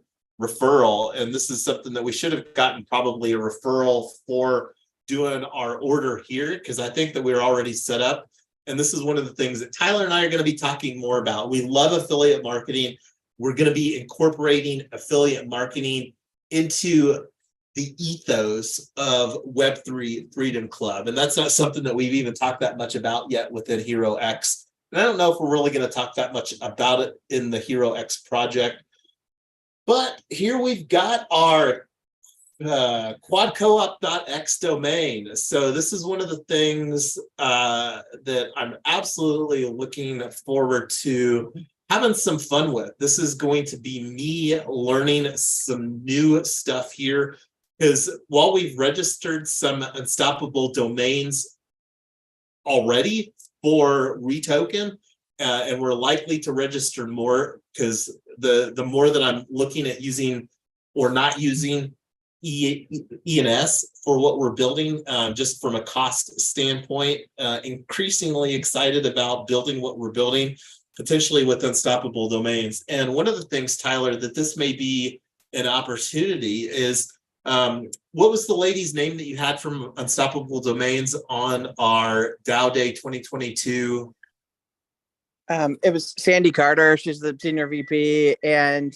referral. And this is something that we should have gotten probably a referral for doing our order here, because I think that we're already set up. And this is one of the things that Tyler and I are going to be talking more about. We love affiliate marketing. We're going to be incorporating affiliate marketing into the ethos of Web3 Freedom Club. And that's not something that we've even talked that much about yet within Hero X. And I don't know if we're really going to talk that much about it in the Hero X project. But here we've got our quadcoop.x domain. So this is one of the things that I'm absolutely looking forward to having some fun with. This is going to be me learning some new stuff here, because while we've registered some unstoppable domains already for retoken, and we're likely to register more, because the more that I'm looking at using or not using ENS for what we're building, just from a cost standpoint, increasingly excited about building what we're building, potentially with unstoppable domains. And one of the things, Tyler, that this may be an opportunity is, what was the lady's name that you had from Unstoppable Domains on our DAO Day 2022? It was Sandy Carter. She's the senior VP, and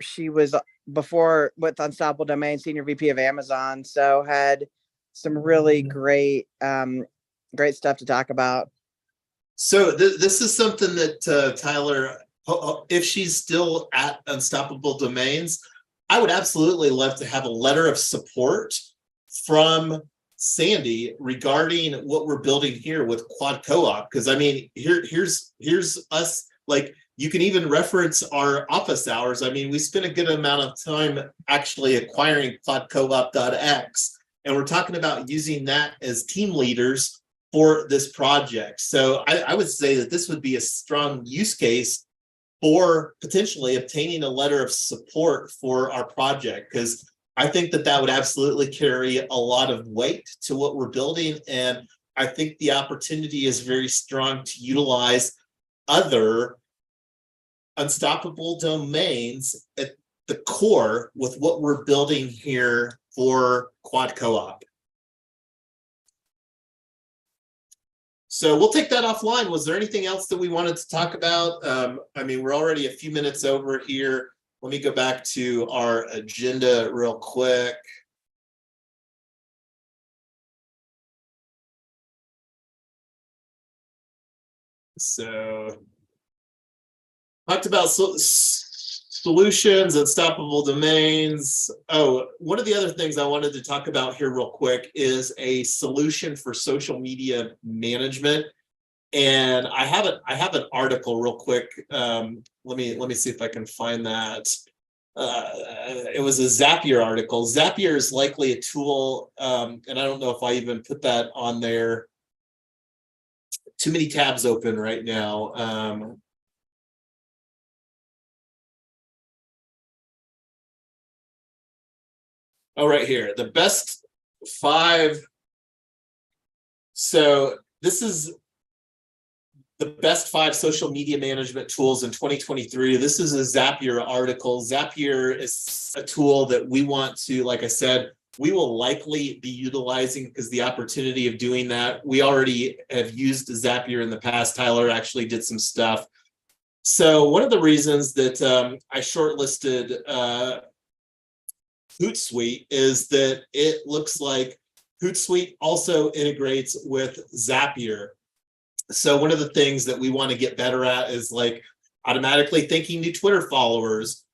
she was before with Unstoppable Domains, senior VP of Amazon. So had some really great stuff to talk about. So this is something that Tyler, if she's still at Unstoppable Domains, I would absolutely love to have a letter of support from Sandy regarding what we're building here with Quad Co-op. Because I mean, here's us. Like, you can even reference our office hours. I mean, we spent a good amount of time actually acquiring quadcoop.x, and we're talking about using that as team leaders for this project. So I would say that this would be a strong use case for potentially obtaining a letter of support for our project, because I think that that would absolutely carry a lot of weight to what we're building. And I think the opportunity is very strong to utilize other unstoppable domains at the core with what we're building here for Quad Co-op. So we'll take that offline. Was there anything else that we wanted to talk about? I mean, we're already a few minutes over here. Let me go back to our agenda real quick. So talked about solutions, unstoppable domains. Oh, one of the other things I wanted to talk about here real quick is a solution for social media management. And I have an article real quick. Let me see if I can find that. It was a Zapier article. Zapier is likely a tool, and I don't know if I even put that on there. Too many tabs open right now. Oh, right here, the best 5. So this is the best 5 social media management tools in 2023. This is a Zapier article. Zapier is a tool that we want to, like I said, we will likely be utilizing, because the opportunity of doing that, we already have used Zapier in the past. Tyler actually did some stuff. So one of the reasons that I shortlisted Hootsuite is that it looks like Hootsuite also integrates with Zapier. So one of the things that we want to get better at is like automatically thanking new Twitter followers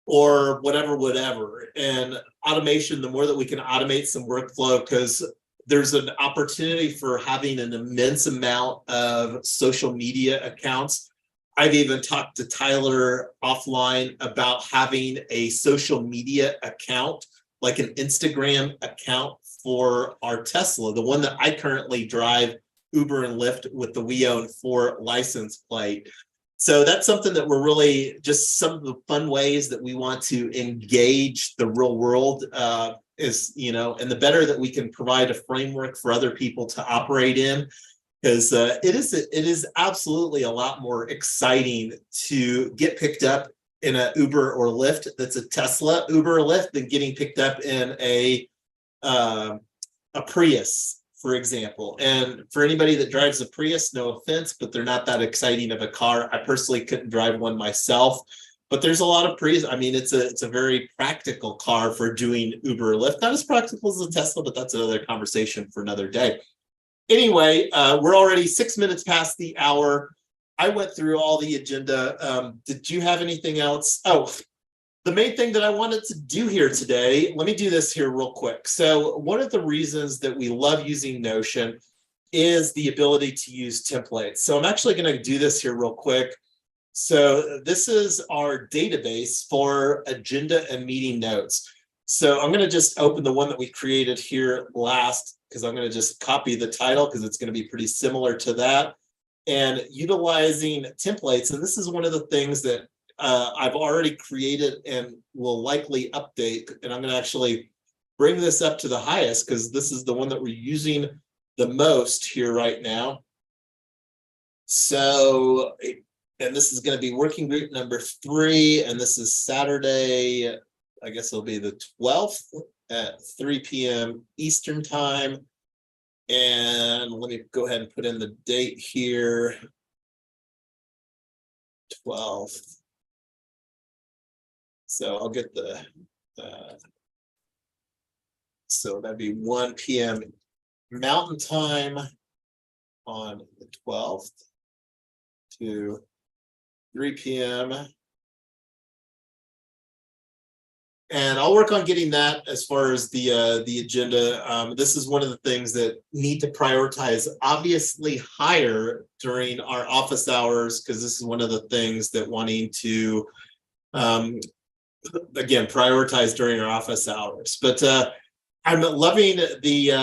or whatever. And automation, the more that we can automate some workflow, because there's an opportunity for having an immense amount of social media accounts. I've even talked to Tyler offline about having a social media account, like an Instagram account for our Tesla, the one that I currently drive, Uber and Lyft, with the We Own 4 license plate. So that's something that we're really, just some of the fun ways that we want to engage the real world is, you know, and the better that we can provide a framework for other people to operate in, because it is absolutely a lot more exciting to get picked up in a Uber or Lyft that's a Tesla Uber or Lyft than getting picked up in a Prius, for example. And for anybody that drives a Prius, no offense, but they're not that exciting of a car. I personally couldn't drive one myself, but there's a lot of Prius. I mean, it's a very practical car for doing Uber or Lyft. Not as practical as a Tesla, but that's another conversation for another day. Anyway, we're already 6 minutes past the hour. I went through all the agenda. Did you have anything else? Oh, the main thing that I wanted to do here today, let me do this here real quick. So one of the reasons that we love using Notion is the ability to use templates. So I'm actually going to do this here real quick. So this is our database for agenda and meeting notes. So I'm going to just open the one that we created here last, because I'm going to just copy the title because it's going to be pretty similar to that. And utilizing templates, and this is one of the things that I've already created and will likely update. And I'm going to actually bring this up to the highest because this is the one that we're using the most here right now. So, and this is going to be working group number 3, and this is Saturday, I guess it'll be the 12th at 3 p.m. Eastern time. And let me go ahead and put in the date here. 12th. So I'll get the, so that'd be 1 p.m. Mountain Time on the 12th to 3 p.m. And I'll work on getting that as far as the agenda. This is one of the things that need to prioritize obviously higher during our office hours, because this is one of the things that wanting to, again, prioritize during our office hours. But I'm loving the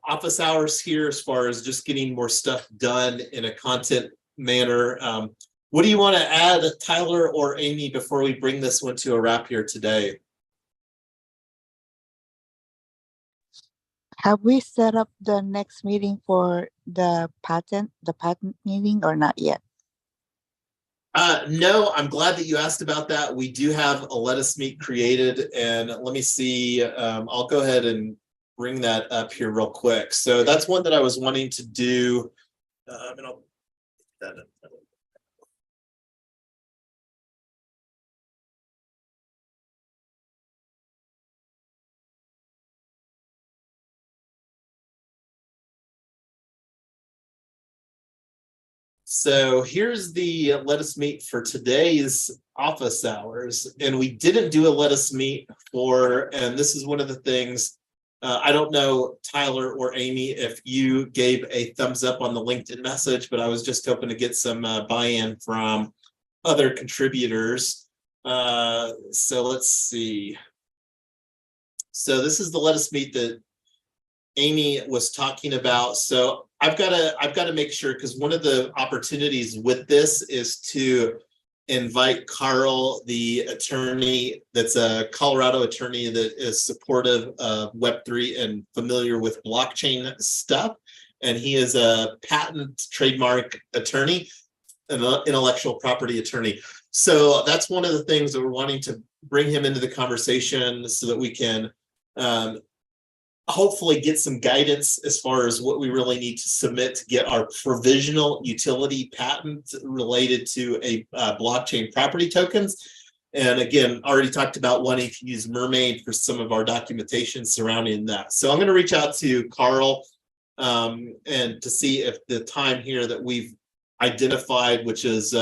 office hours here as far as just getting more stuff done in a content manner. What do you want to add, Tyler or Amy, before we bring this one to a wrap here today? Have we set up the next meeting for the patent meeting or not yet? No, I'm glad that you asked about that. We do have a Let Us Meet created, and let me see. I'll go ahead and bring that up here real quick. So that's one that I was wanting to do. And I'll put that up. So here's the Let Us Meet for today's office hours. And we didn't do a Let Us Meet for, and this is one of the things, I don't know, Tyler or Amy, if you gave a thumbs up on the LinkedIn message, but I was just hoping to get some buy-in from other contributors. So let's see. So this is the Let Us Meet that Amy was talking about. So I've got to make sure, because one of the opportunities with this is to invite Carl, the attorney that's a Colorado attorney that is supportive of Web3 and familiar with blockchain stuff. And he is a patent trademark attorney, an intellectual property attorney. So that's one of the things that we're wanting to bring him into the conversation so that we can hopefully get some guidance as far as what we really need to submit to get our provisional utility patent related to a blockchain property tokens. And again, already talked about wanting to use Mermaid for some of our documentation surrounding that. So I'm going to reach out to Carl and to see if the time here that we've identified, which is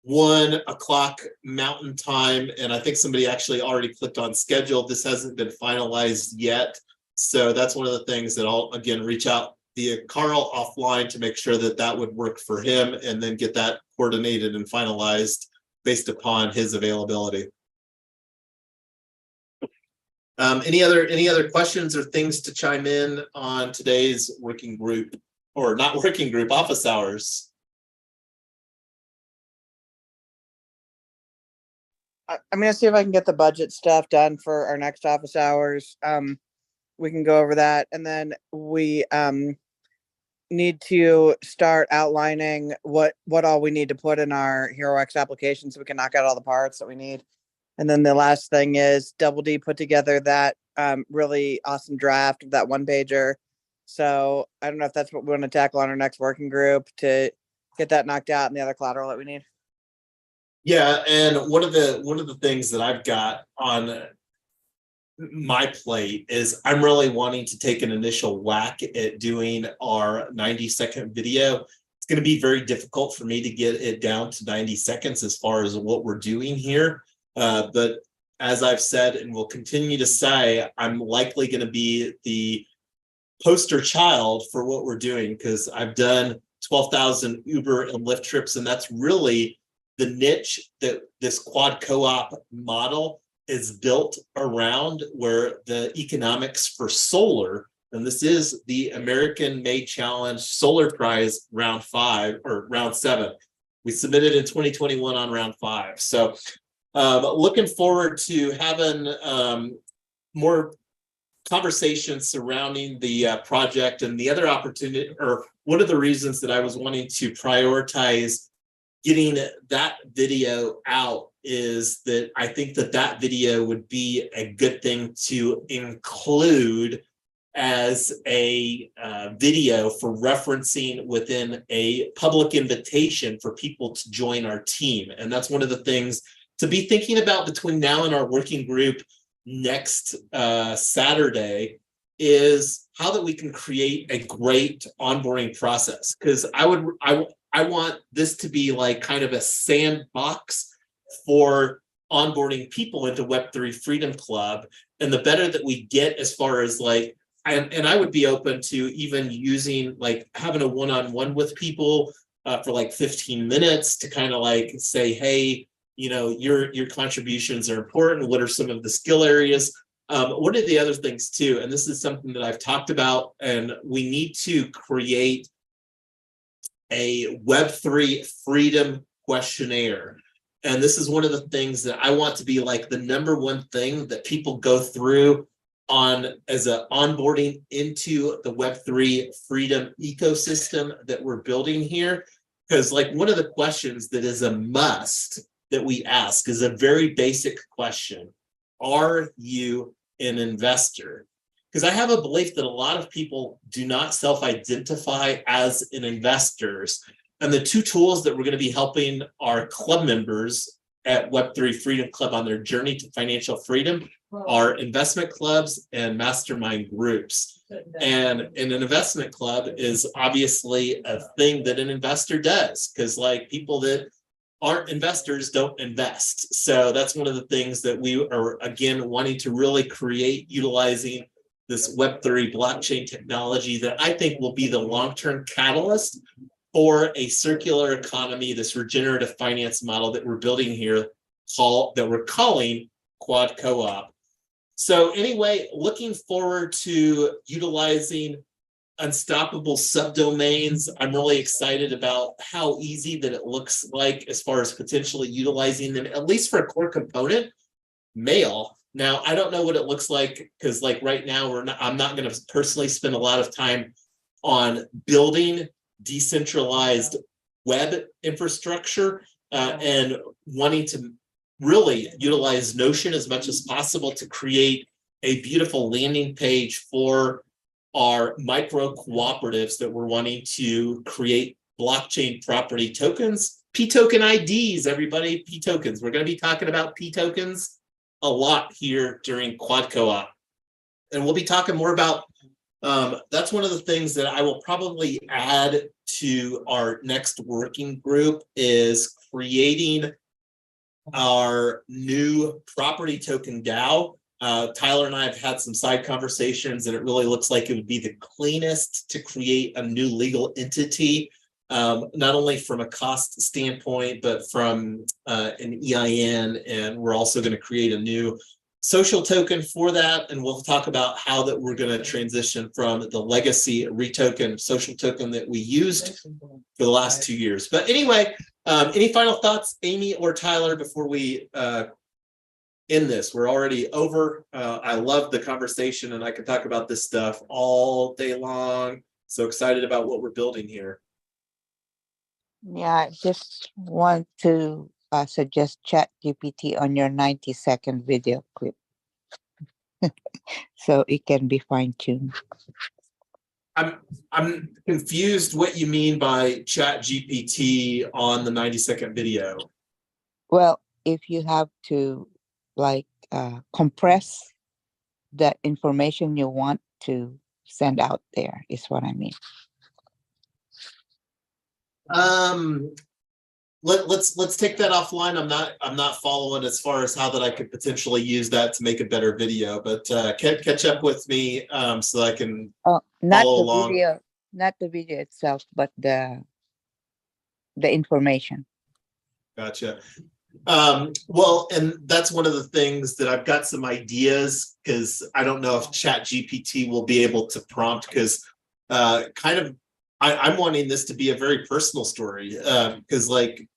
1 o'clock Mountain Time, and I think somebody actually already clicked on schedule. This hasn't been finalized yet. So that's one of the things that I'll, again, reach out via Carl offline to make sure that that would work for him, and then get that coordinated and finalized based upon his availability. Any other questions or things to chime in on today's working group, or not working group, office hours? I'm gonna see if I can get the budget stuff done for our next office hours. We can go over that, and then we need to start outlining what all we need to put in our HeroX application so we can knock out all the parts that we need. And then the last thing is Double D put together that really awesome draft of that one pager. So I don't know if that's what we want to tackle on our next working group to get that knocked out and the other collateral that we need. Yeah, and one of the things that I've got on my plate is I'm really wanting to take an initial whack at doing our 90-second video. It's going to be very difficult for me to get it down to 90 seconds as far as what we're doing here. But as I've said and will continue to say, I'm likely going to be the poster child for what we're doing because I've done 12,000 Uber and Lyft trips, and that's really the niche that this quad co-op model is built around, where the economics for solar, and this is the American Made Challenge Solar Prize round 5 or round 7. We submitted in 2021 on round 5. So looking forward to having more conversations surrounding the project. And the other opportunity, or one of the reasons that I was wanting to prioritize getting that video out, is that I think that that video would be a good thing to include as a video for referencing within a public invitation for people to join our team. And that's one of the things to be thinking about between now and our working group next Saturday, is how that we can create a great onboarding process. Because I want this to be like kind of a sandbox for onboarding people into Web3 Freedom Club. And the better that we get as far as like, and I would be open to even using like having a one-on-one with people for like 15 minutes to kind of like say, hey, you know, your contributions are important. What are some of the skill areas? What are the other things too? And this is something that I've talked about, and we need to create a Web3 Freedom questionnaire. And this is one of the things that I want to be like the #1 thing that people go through on as a onboarding into the Web3 Freedom ecosystem that we're building here. Because like one of the questions that is a must that we ask is a very basic question. Are you an investor? Because I have a belief that a lot of people do not self-identify as an investors. And the two tools that we're going to be helping our club members at Web3 Freedom Club on their journey to financial freedom are investment clubs and mastermind groups. And an investment club is obviously a thing that an investor does, because like people that aren't investors don't invest. So that's one of the things that we are, again, wanting to really create, utilizing this Web3 blockchain technology that I think will be the long-term catalyst for a circular economy, this regenerative finance model that we're building here, that we're calling Quad Co-op. So anyway, looking forward to utilizing unstoppable subdomains. I'm really excited about how easy that it looks like as far as potentially utilizing them, at least for a core component, mail. Now, I don't know what it looks like, because like right now, I'm not going to personally spend a lot of time on building decentralized web infrastructure and wanting to really utilize Notion as much as possible to create a beautiful landing page for our micro cooperatives that we're wanting to create blockchain property tokens, P token IDs, everybody, P tokens. We're going to be talking about P tokens a lot here during Quad Co-op. And we'll be talking more about, that's one of the things that I will probably add to our next working group, is creating our new property token DAO. Tyler and I have had some side conversations, and it really looks like it would be the cleanest to create a new legal entity, not only from a cost standpoint, but from an EIN. And we're also going to create a new social token for that. And we'll talk about how that we're going to transition from the legacy retoken social token that we used for the last 2 years. But anyway, any final thoughts, Amy or Tyler, before we end this? We're already over. I love the conversation, and I could talk about this stuff all day long. So excited about what we're building here. Yeah, I just want to suggest Chat GPT on your 90-second video clip so it can be fine-tuned. I'm confused what you mean by Chat GPT on the 90-second video. Well, if you have to like compress the information you want to send out there is what I mean. Let's take that offline. I'm not following as far as how that I could potentially use that to make a better video, but catch up with me so I can Not follow the along. video, not the video itself, but the information. Gotcha. Well, and that's one of the things that I've got some ideas, because I don't know if Chat GPT will be able to prompt, because I'm wanting this to be a very personal story, because like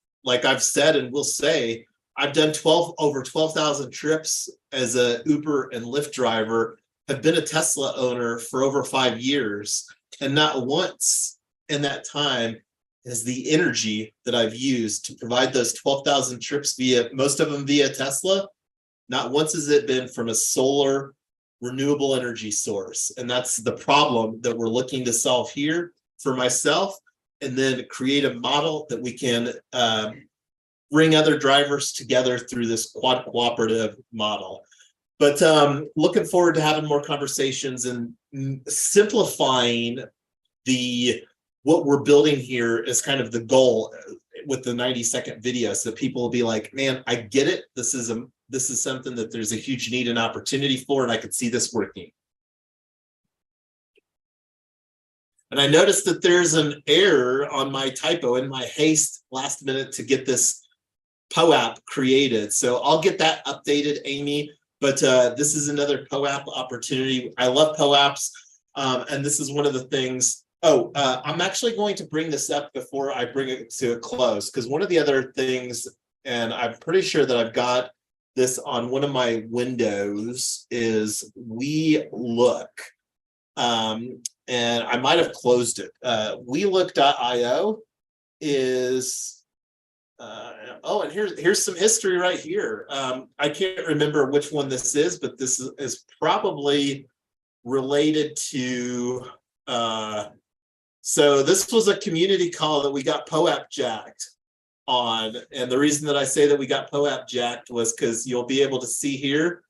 I've said and will say, I've done over 12,000 trips as a Uber and Lyft driver, have been a Tesla owner for over 5 years, and not once in that time is the energy that I've used to provide those 12,000 trips most of them via Tesla, not once has it been from a solar renewable energy source. And that's the problem that we're looking to solve here for myself, and then create a model that we can bring other drivers together through this cooperative model. But looking forward to having more conversations and simplifying what we're building here is kind of the goal with the 90-second video, so that people will be like, man, I get it. This is something that there's a huge need and opportunity for, and I could see this working. And I noticed that there's an error on my typo in my haste last minute to get this POAP created. So I'll get that updated, Amy. But this is another POAP opportunity. I love POAPs. And this is one of the things. I'm actually going to bring this up before I bring it to a close, because one of the other things, and I'm pretty sure that I've got this on one of my windows, is We Look. And I might have closed it. WeLook.io is, and here's some history right here. I can't remember which one this is, but this is probably related to, so this was a community call that we got POAP jacked on. And the reason that I say that we got POAP jacked was because you'll be able to see here,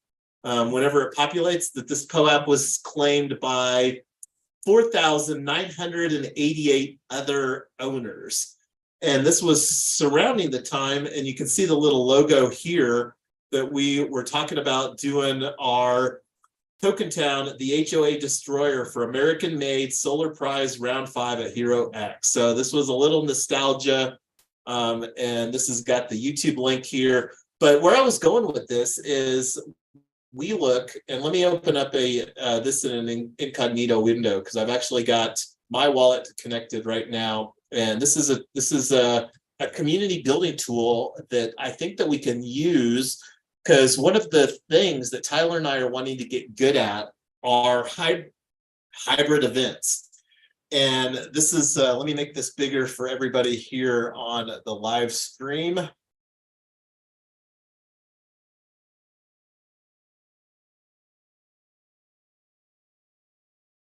whenever it populates, that this POAP was claimed by 4,988 other owners. And this was surrounding the time, and you can see the little logo here that we were talking about doing our Token Town, the HOA Destroyer for American Made Solar Prize Round 5 at Hero X. So this was a little nostalgia, and this has got the YouTube link here. But where I was going with this is We Look, and let me open up this in an incognito window, because I've actually got my wallet connected right now. And this is a community building tool that I think that we can use, because one of the things that Tyler and I are wanting to get good at are hybrid events. And this is, let me make this bigger for everybody here on the live stream.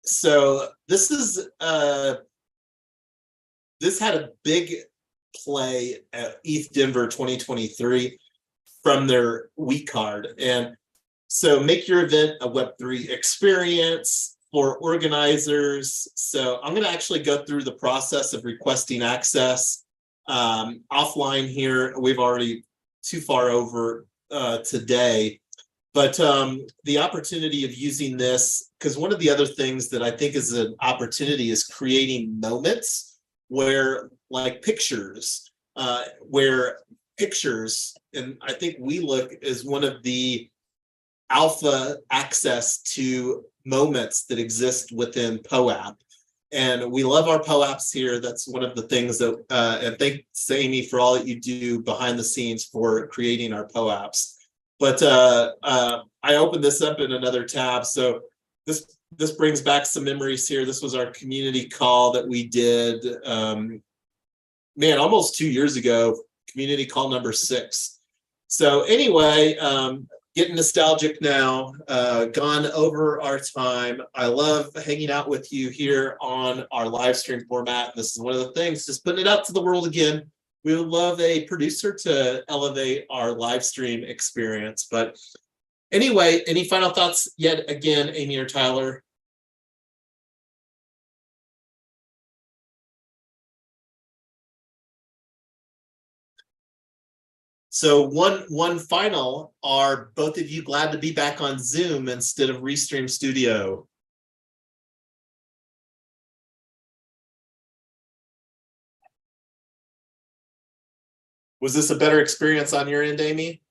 So this had a big play at ETH Denver 2023 from their week card. And so make your event a Web3 experience for organizers. So I'm going to actually go through the process of requesting access offline here. We've already too far over today. But the opportunity of using this, because one of the other things that I think is an opportunity is creating moments where, like pictures, and I think We Look is one of the alpha access to moments that exist within POAP. And we love our POAPs here. That's one of the things that, and thanks, Amy, for all that you do behind the scenes for creating our POAPs. But I opened this up in another tab. So this this brings back some memories here. This was our community call that we did, man, almost 2 years ago, community call number 6. So anyway, getting nostalgic now, gone over our time. I love hanging out with you here on our live stream format. This is one of the things, just putting it out to the world again. We would love a producer to elevate our live stream experience. But anyway, any final thoughts yet again, Amy or Tyler? So one final, are both of you glad to be back on Zoom instead of Restream Studio? Was this a better experience on your end, Amy?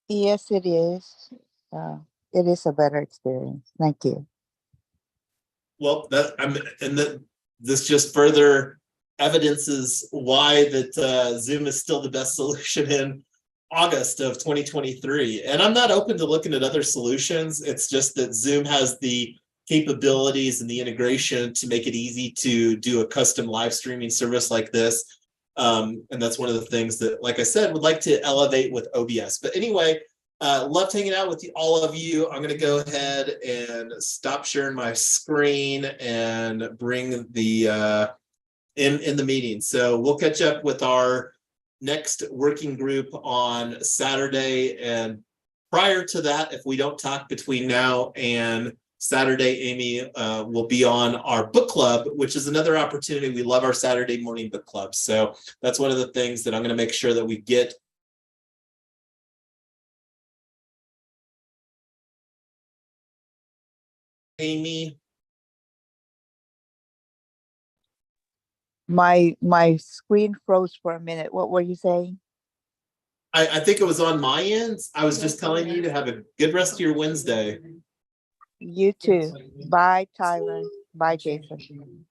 Yes, it is. It is a better experience. Thank you. Well, this just further evidences why that Zoom is still the best solution in August of 2023. And I'm not open to looking at other solutions. It's just that Zoom has the capabilities and the integration to make it easy to do a custom live streaming service like this. And that's one of the things that, like I said, would like to elevate with OBS. But anyway, loved hanging out with all of you. I'm going to go ahead and stop sharing my screen and bring the in the meeting. So we'll catch up with our next working group on Saturday. And prior to that, if we don't talk between now and Saturday, Amy will be on our book club, which is another opportunity. We love our Saturday morning book club. So that's one of the things that I'm going to make sure that we get. Amy. My screen froze for a minute. What were you saying? I think it was on my end. I was just telling you to have a good rest of your Wednesday. You too. Bye, Tyler. Bye, Jason.